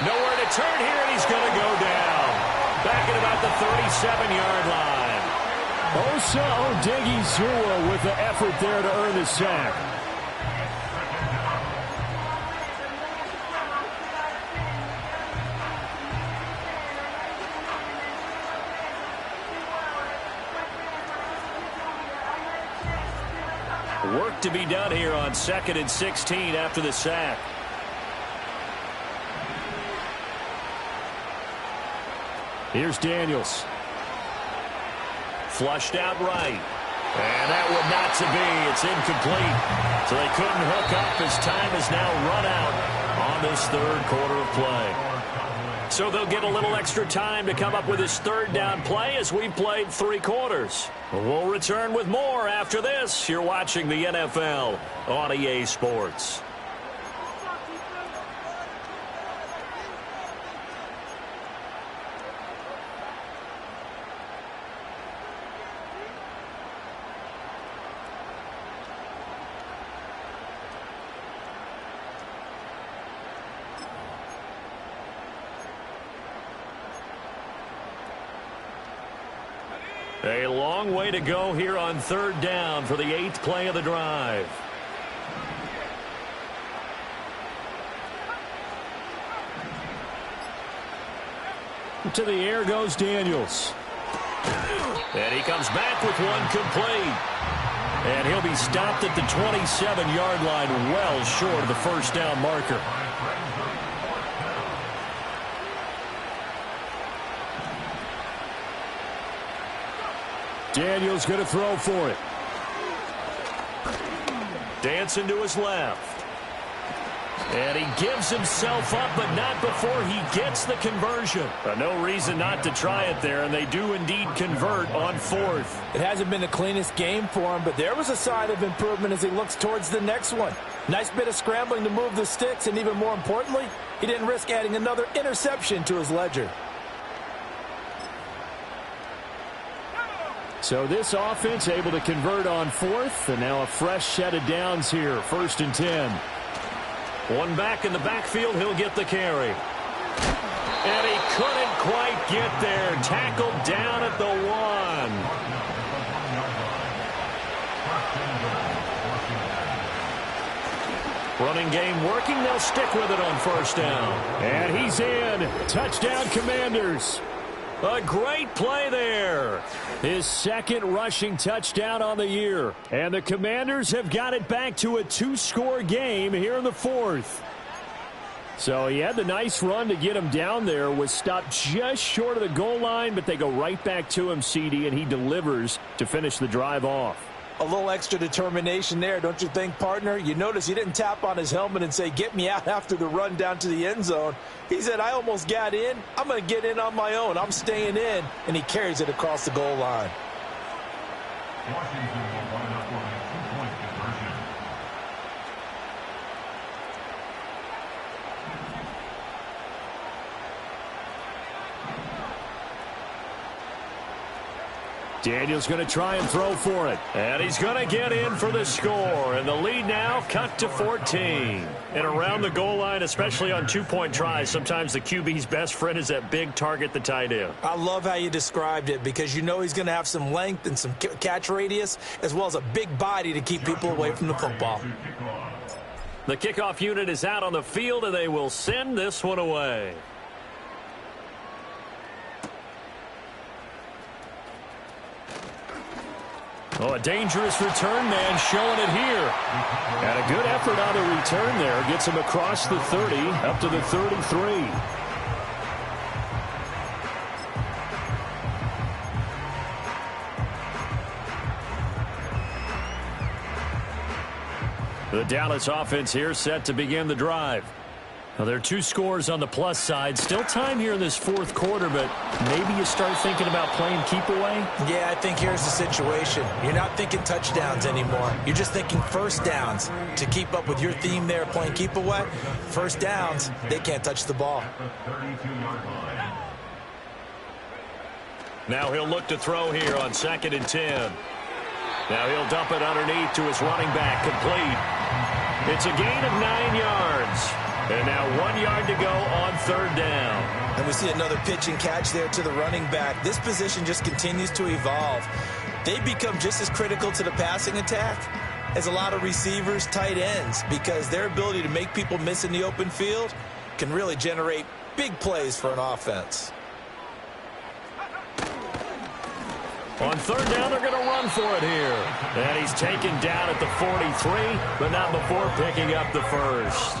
Nowhere to turn here, and he's going to go down. Back at about the 37-yard line. Osa Odighizuwa with the effort there to earn the sack. Work to be done here on 2nd and 16 after the sack. Here's Daniels. Flushed out right. And that would not to be. It's incomplete. So they couldn't hook up as time is now run out on this 3rd quarter of play. So they'll get a little extra time to come up with this 3rd down play as we played 3 quarters. We'll return with more after this. You're watching the NFL on EA Sports. A long way to go here on third down for the 8th play of the drive. To the air goes Daniels. And he comes back with one complete. And he'll be stopped at the 27-yard line, well short of the first down marker. Daniels going to throw for it. Dancing to his left. And he gives himself up, but not before he gets the conversion. No reason not to try it there, and they do indeed convert on 4th. It hasn't been the cleanest game for him, but there was a sign of improvement as he looks towards the next one. Nice bit of scrambling to move the sticks, and even more importantly, he didn't risk adding another interception to his ledger. So this offense able to convert on 4th, and now a fresh set of downs here, 1st and 10. One back in the backfield, he'll get the carry. And he couldn't quite get there. Tackled down at the 1. Running game working. They'll stick with it on first down. And he's in. Touchdown, Commanders. A great play there. His 2nd rushing touchdown on the year. And the Commanders have got it back to a 2-score game here in the 4th. So he had the nice run to get him down there. Was stopped just short of the goal line, but they go right back to him, CD, and he delivers to finish the drive off. A little extra determination there, don't you think, partner? You notice he didn't tap on his helmet and say, get me out after the run down to the end zone. He said, I almost got in. I'm going to get in on my own. I'm staying in. And he carries it across the goal line. Washington will line up for a 2-point conversion. Daniels going to try and throw for it. And he's going to get in for the score. And the lead now cut to 14. And around the goal line, especially on 2-point tries, sometimes the QB's best friend is that big target, the tight end. I love how you described it because you know he's going to have some length and some catch radius as well as a big body to keep people away from the football. The kickoff unit is out on the field, and they will send this one away. Oh, a dangerous return man showing it here. And a good effort on the return there. Gets him across the 30, up to the 33. The Dallas offense here set to begin the drive. Now, there are 2 scores on the plus side. Still time here in this 4th quarter, but maybe you start thinking about playing keep away? Yeah, I think here's the situation. You're not thinking touchdowns anymore. You're just thinking first downs. To keep up with your theme there, playing keep away, first downs, they can't touch the ball. Now he'll look to throw here on 2nd and 10. Now he'll dump it underneath to his running back, complete. It's a gain of 9 yards. And now 1 yard to go on 3rd down. And we see another pitch and catch there to the running back. This position just continues to evolve. They become just as critical to the passing attack as a lot of receivers, tight ends, because their ability to make people miss in the open field can really generate big plays for an offense. On 3rd down, they're going to run for it here. And he's taken down at the 43, but not before picking up the first.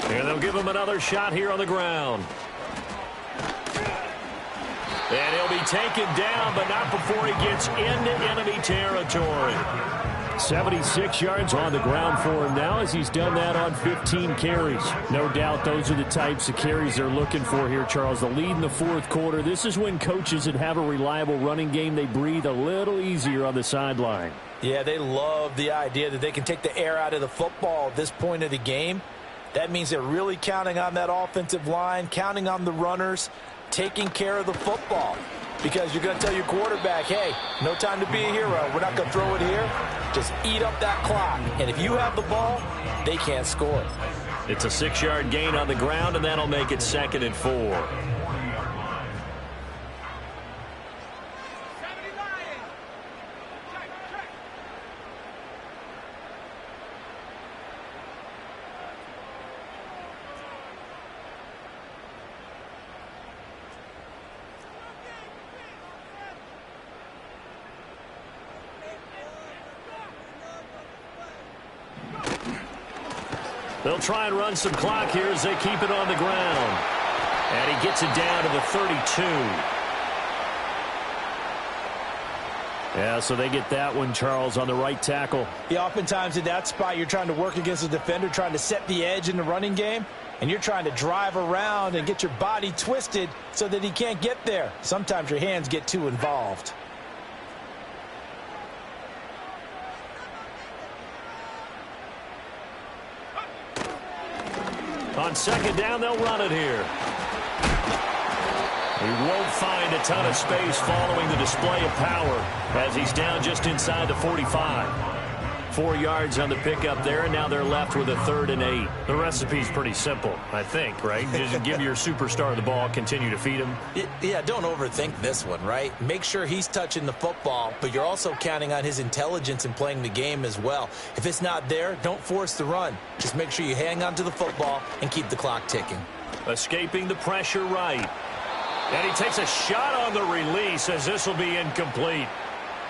And they'll give him another shot here on the ground. And he'll be taken down, but not before he gets into enemy territory. 76 yards on the ground for him now as he's done that on 15 carries. No doubt those are the types of carries they're looking for here, Charles. The lead in the 4th quarter. This is when coaches that have a reliable running game, they breathe a little easier on the sideline. Yeah, they love the idea that they can take the air out of the football at this point of the game. That means they're really counting on that offensive line, counting on the runners, taking care of the football. because you're going to tell your quarterback, hey, no time to be a hero. We're not going to throw it here. Just eat up that clock. And if you have the ball, they can't score. It's a 6-yard gain on the ground, and that'll make it 2nd and 4. They'll try and run some clock here as they keep it on the ground. And he gets it down to the 32. Yeah, so they get that one, Charles, on the right tackle. Yeah, oftentimes in that spot, you're trying to work against a defender, trying to set the edge in the running game, and you're trying to drive around and get your body twisted so that he can't get there. Sometimes your hands get too involved. On 2nd down, they'll run it here. He won't find a ton of space following the display of power as he's down just inside the 45. 4 yards on the pickup there, and now they're left with a 3rd and 8. The recipe's pretty simple, I think, right? Just give your superstar the ball, continue to feed him. Yeah, don't overthink this one, right? Make sure he's touching the football, but you're also counting on his intelligence in playing the game as well. If it's not there, don't force the run. Just make sure you hang on to the football and keep the clock ticking. Escaping the pressure right. And he takes a shot on the release as this will be incomplete.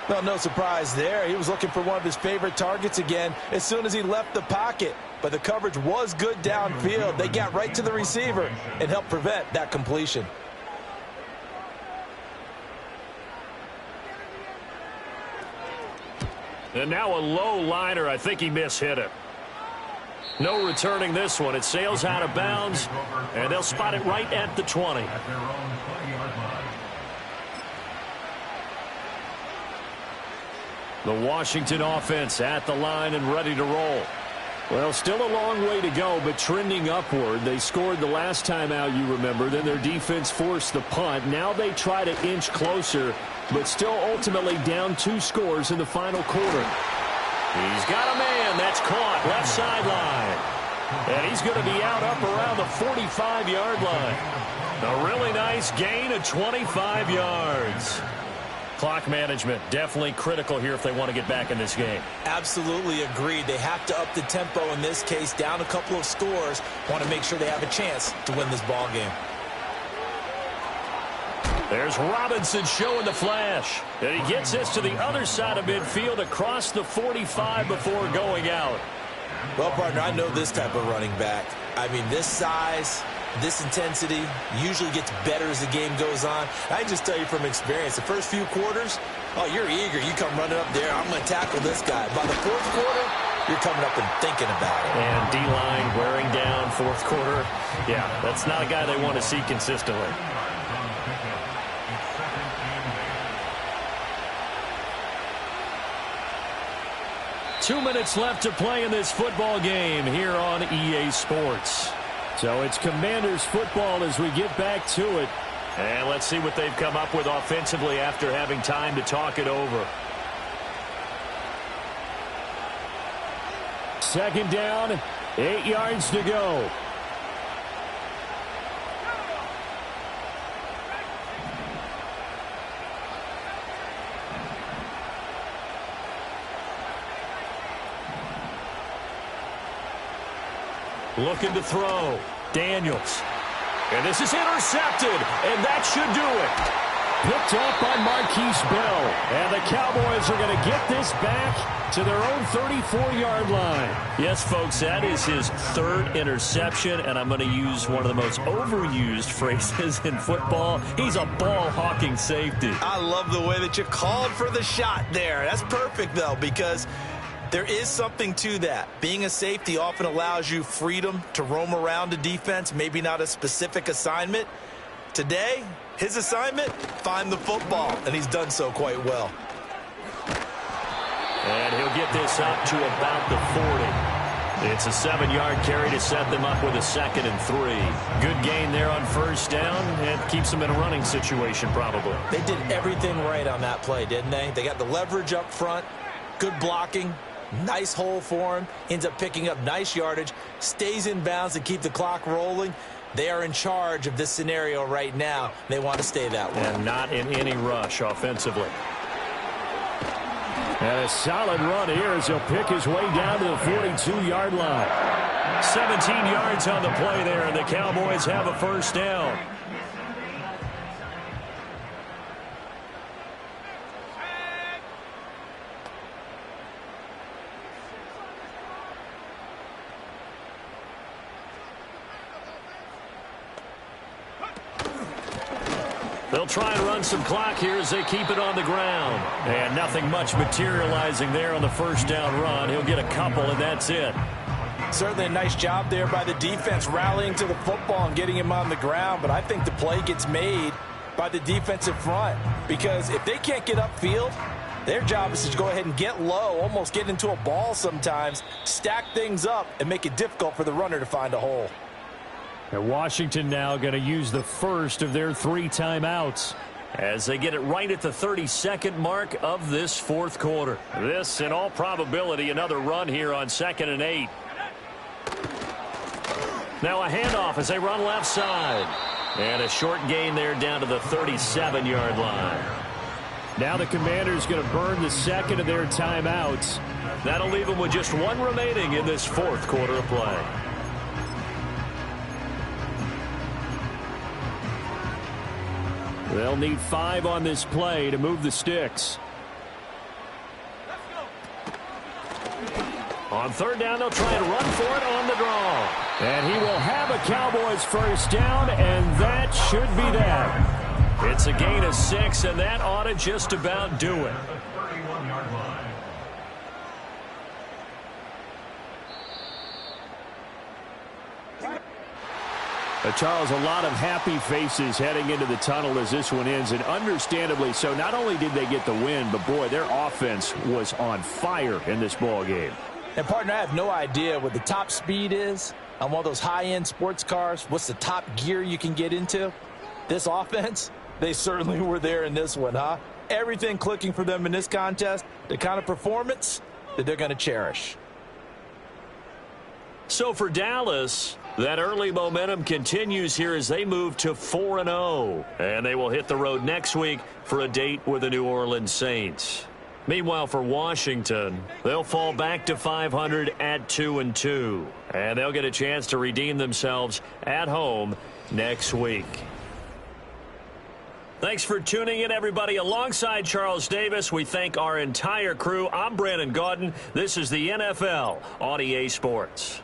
Well, no surprise there. He was looking for one of his favorite targets again as soon as he left the pocket. But the coverage was good downfield. They got right to the receiver and helped prevent that completion. And now a low liner. I think he mishit it. No returning this one. It sails out of bounds, and they'll spot it right at the 20. At their own 20-yard line. The Washington offense at the line and ready to roll. Well, still a long way to go, but trending upward. They scored the last time out, you remember. Then their defense forced the punt. Now they try to inch closer, but still ultimately down 2 scores in the final quarter. He's got a man. That's caught. Left sideline. And he's going to be out up around the 45-yard line. A really nice gain of 25 yards. Clock management definitely critical here if they want to get back in this game. Absolutely agreed. They have to up the tempo in this case, down a couple of scores. Want to make sure they have a chance to win this ball game. There's Robinson showing the flash. And he gets this to the other side of midfield across the 45 before going out. Well, partner, I know this type of running back. I mean, this size, this intensity usually gets better as the game goes on. I can just tell you from experience, the first few quarters, oh, you're eager. You come running up there. I'm going to tackle this guy. By the 4th quarter, you're coming up and thinking about it. And D-line wearing down 4th quarter. Yeah, that's not a guy they want to see consistently. 2 minutes left to play in this football game here on EA Sports. So it's Commanders football as we get back to it. And let's see what they've come up with offensively after having time to talk it over. 2nd down, 8 yards to go. Looking to throw. Daniels. And this is intercepted. And that should do it. Picked up by Marquise Bell. And the Cowboys are going to get this back to their own 34-yard line. Yes, folks, that is his 3rd interception. And I'm going to use one of the most overused phrases in football. He's a ball-hawking safety. I love the way that you called for the shot there. That's perfect, though, because there is something to that. Being a safety often allows you freedom to roam around a defense, maybe not a specific assignment. Today, his assignment, find the football, and he's done so quite well. And he'll get this up to about the 40. It's a 7-yard carry to set them up with a 2nd and 3. Good gain there on first down, and keeps them in a running situation probably. They did everything right on that play, didn't they? They got the leverage up front, good blocking, nice hole for him, ends up picking up nice yardage, stays in bounds to keep the clock rolling. They are in charge of this scenario right now. They want to stay that way. And not in any rush offensively. And a solid run here as he'll pick his way down to the 42-yard line. 17 yards on the play there, and the Cowboys have a first down. They'll try and run some clock here as they keep it on the ground. And nothing much materializing there on the first down run. He'll get a couple, and that's it. Certainly a nice job there by the defense rallying to the football and getting him on the ground. But I think the play gets made by the defensive front. Because if they can't get upfield, their job is to go ahead and get low, almost get into a ball sometimes, stack things up, and make it difficult for the runner to find a hole. And Washington now going to use the first of their 3 timeouts. As they get it right at the 32nd mark of this fourth quarter. This, in all probability, another run here on 2nd and 8. Now a handoff as they run left side. And a short gain there down to the 37-yard line. Now the Commanders going to burn the second of their timeouts. That'll leave them with just 1 remaining in this fourth quarter of play. They'll need 5 on this play to move the sticks. On third down, they'll try and run for it on the draw. And he will have a Cowboys first down, and that should be that. It's a gain of 6, and that ought to just about do it. The 31-yard line. Charles, a lot of happy faces heading into the tunnel as this one ends, and understandably so. Not only did they get the win, but boy, their offense was on fire in this ball game. And partner, I have no idea what the top speed is on one of those high-end sports cars. What's the top gear you can get into? This offense, they certainly were there in this one, huh? Everything clicking for them in this contest, the kind of performance that they're going to cherish. So for Dallas, that early momentum continues here as they move to 4-0. And they will hit the road next week for a date with the New Orleans Saints. Meanwhile, for Washington, they'll fall back to 500 at 2-2. And they'll get a chance to redeem themselves at home next week. Thanks for tuning in, everybody. Alongside Charles Davis, we thank our entire crew. I'm Brandon Gaudin. This is the NFL on EA Sports.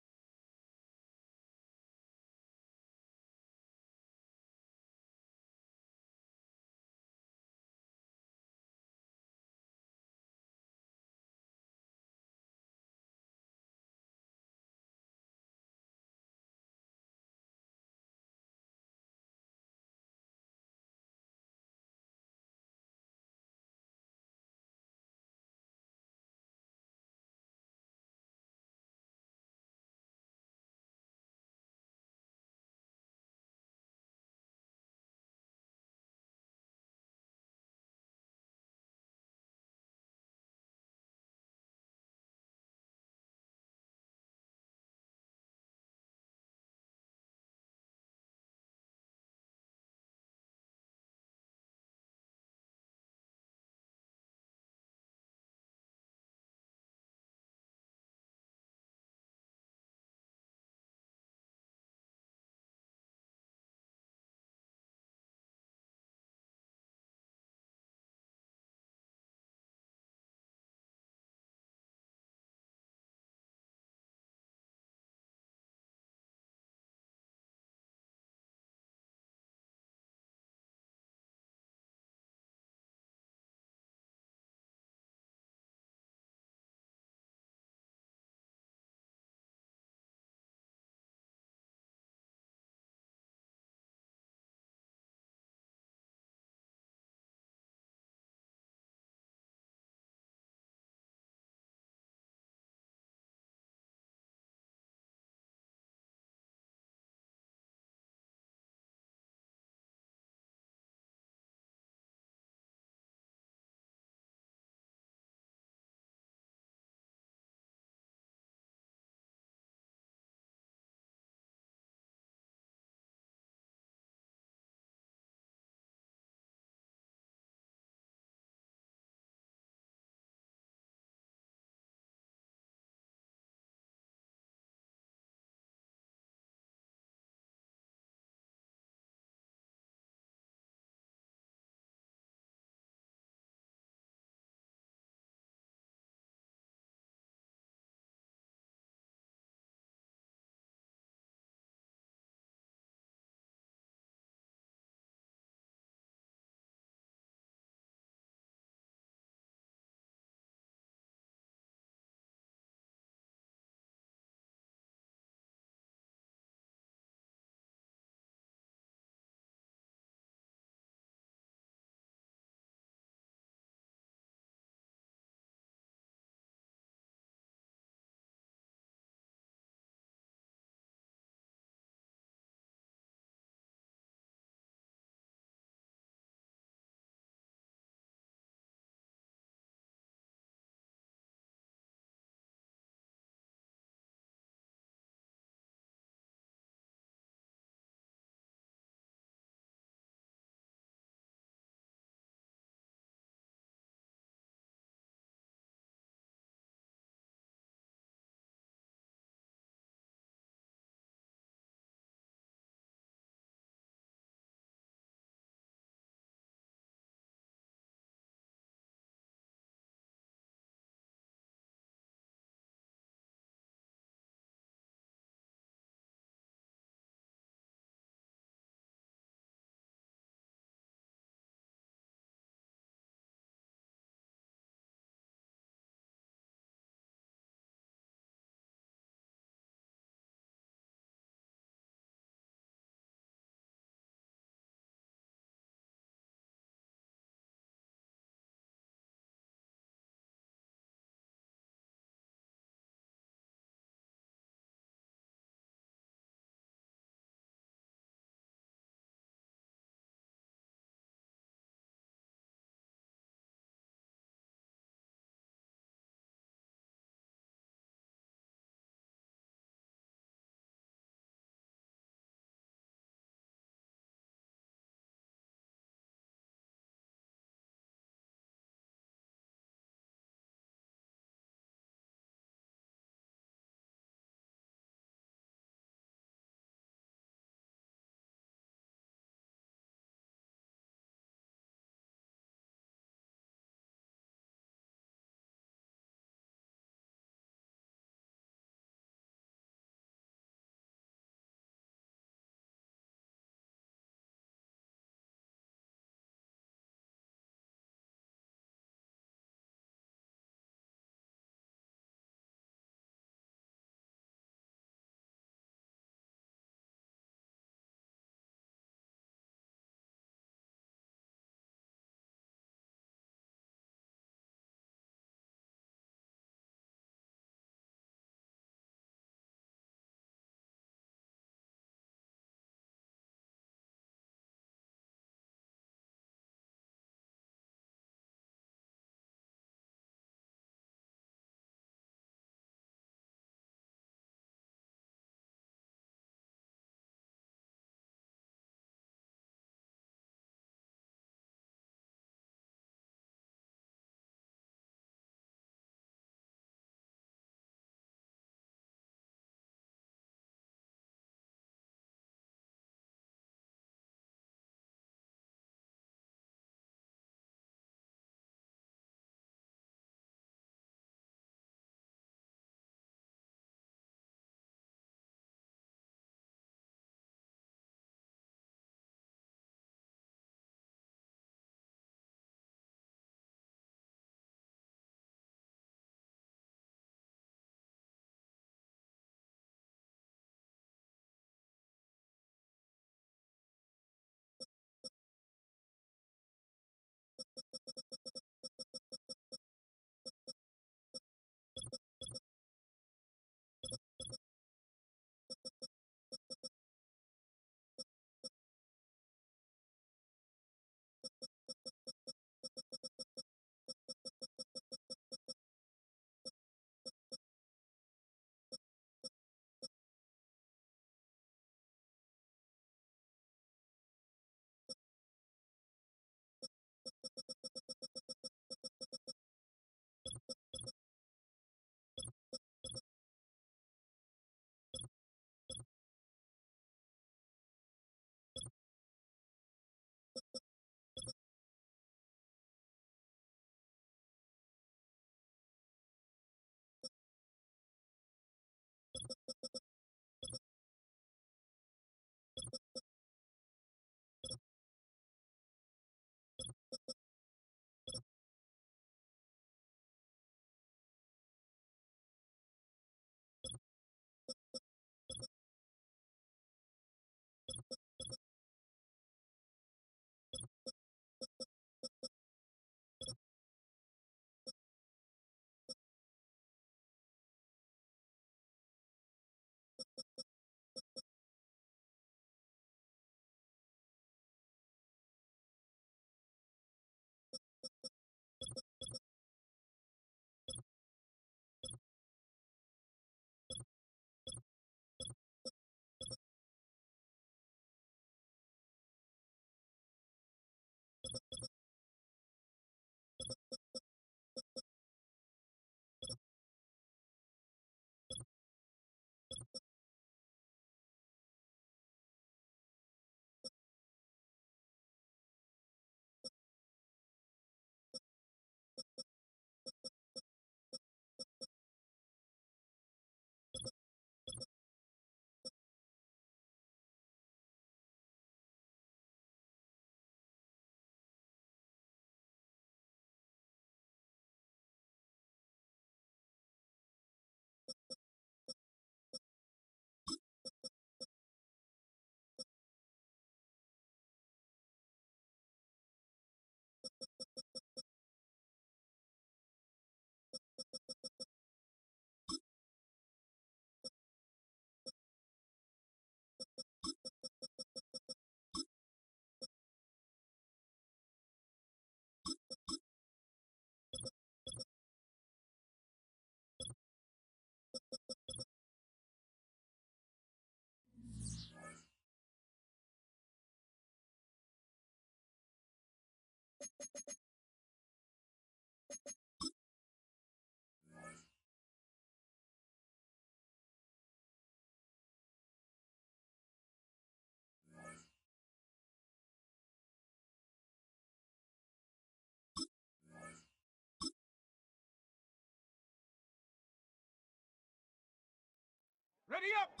Ready up!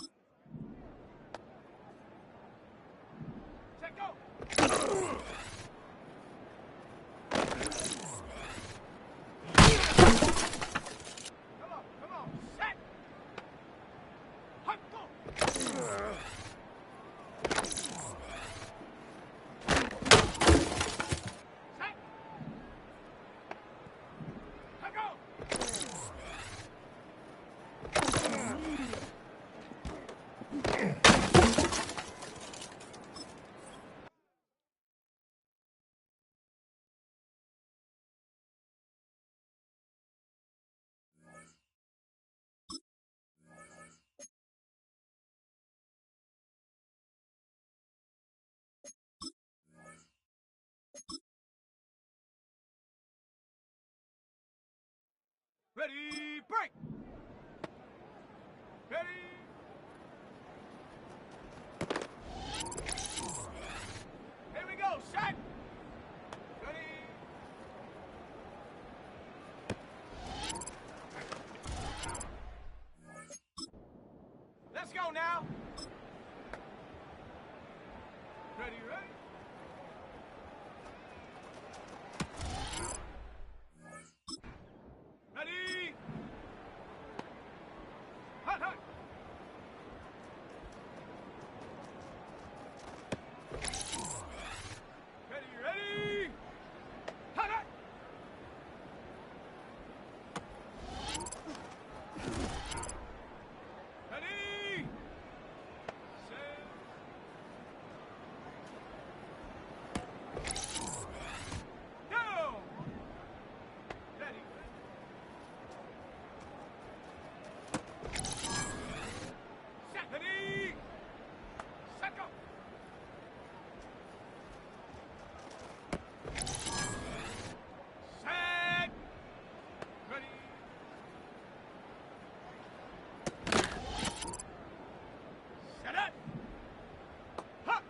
Set, go! Come on, set! Hunt, go! Set! Hunt, go! Ready, break! Ready! Here we go, set! Ready! Let's go now! Ready, ready? Ready! Hunt, hunt! Ready, ready! Hunt, hunt! Ready! Set! Go! Ready, set, ready! Set, go! Set! Ready! Set it! Huh!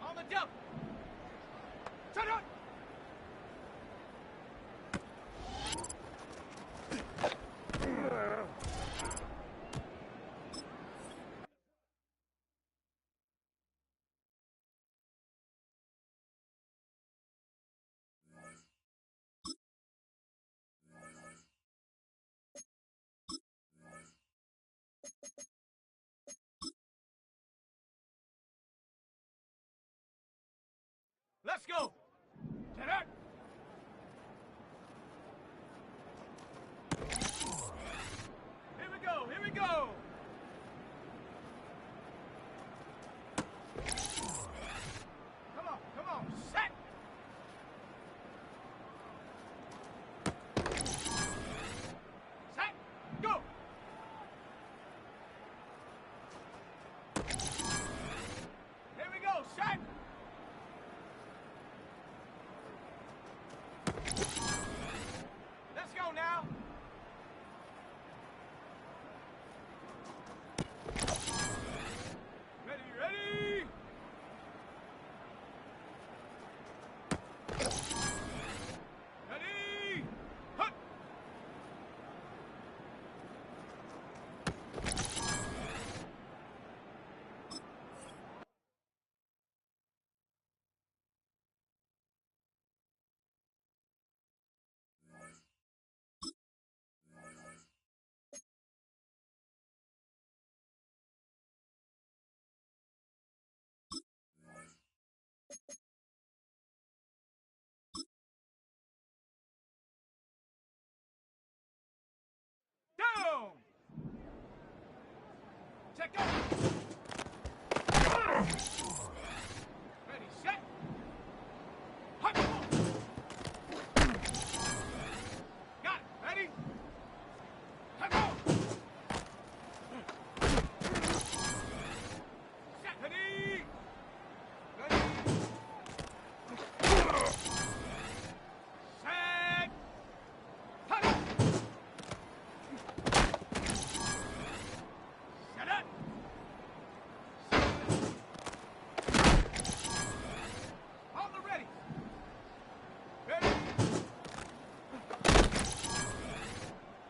On the jump! Set it! Let's go! Set it! Here we go, here we go! Come on, set! Set, go! Here we go, set! boom. Check out. Ready, set. Hot, boom. Got it. Ready? Hot, boom. Set. Ready. Ready. Set. Hot. Set it. On the ready. Ready.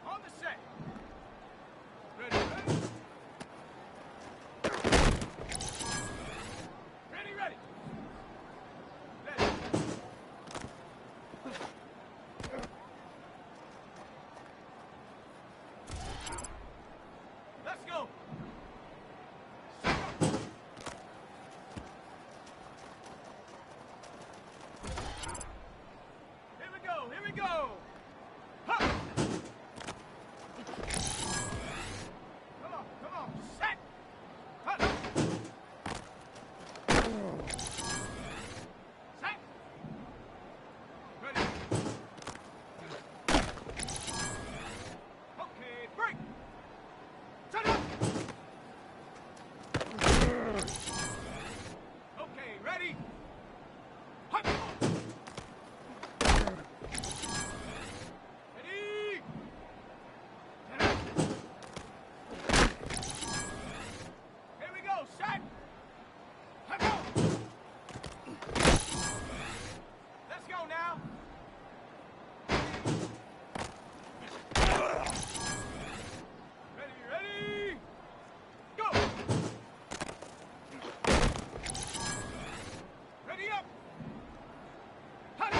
On the set. Ready, ready. Ready, ready. Ready. Let's go. Here we go, here we go. Ha! Come on, set. Ha! Set. Ready. Okay, break. Set up. Okay, ready. Hot. Ready. Here we go, set. Hot. Let's go now. Ready, ready. Go. Ready up. Hot.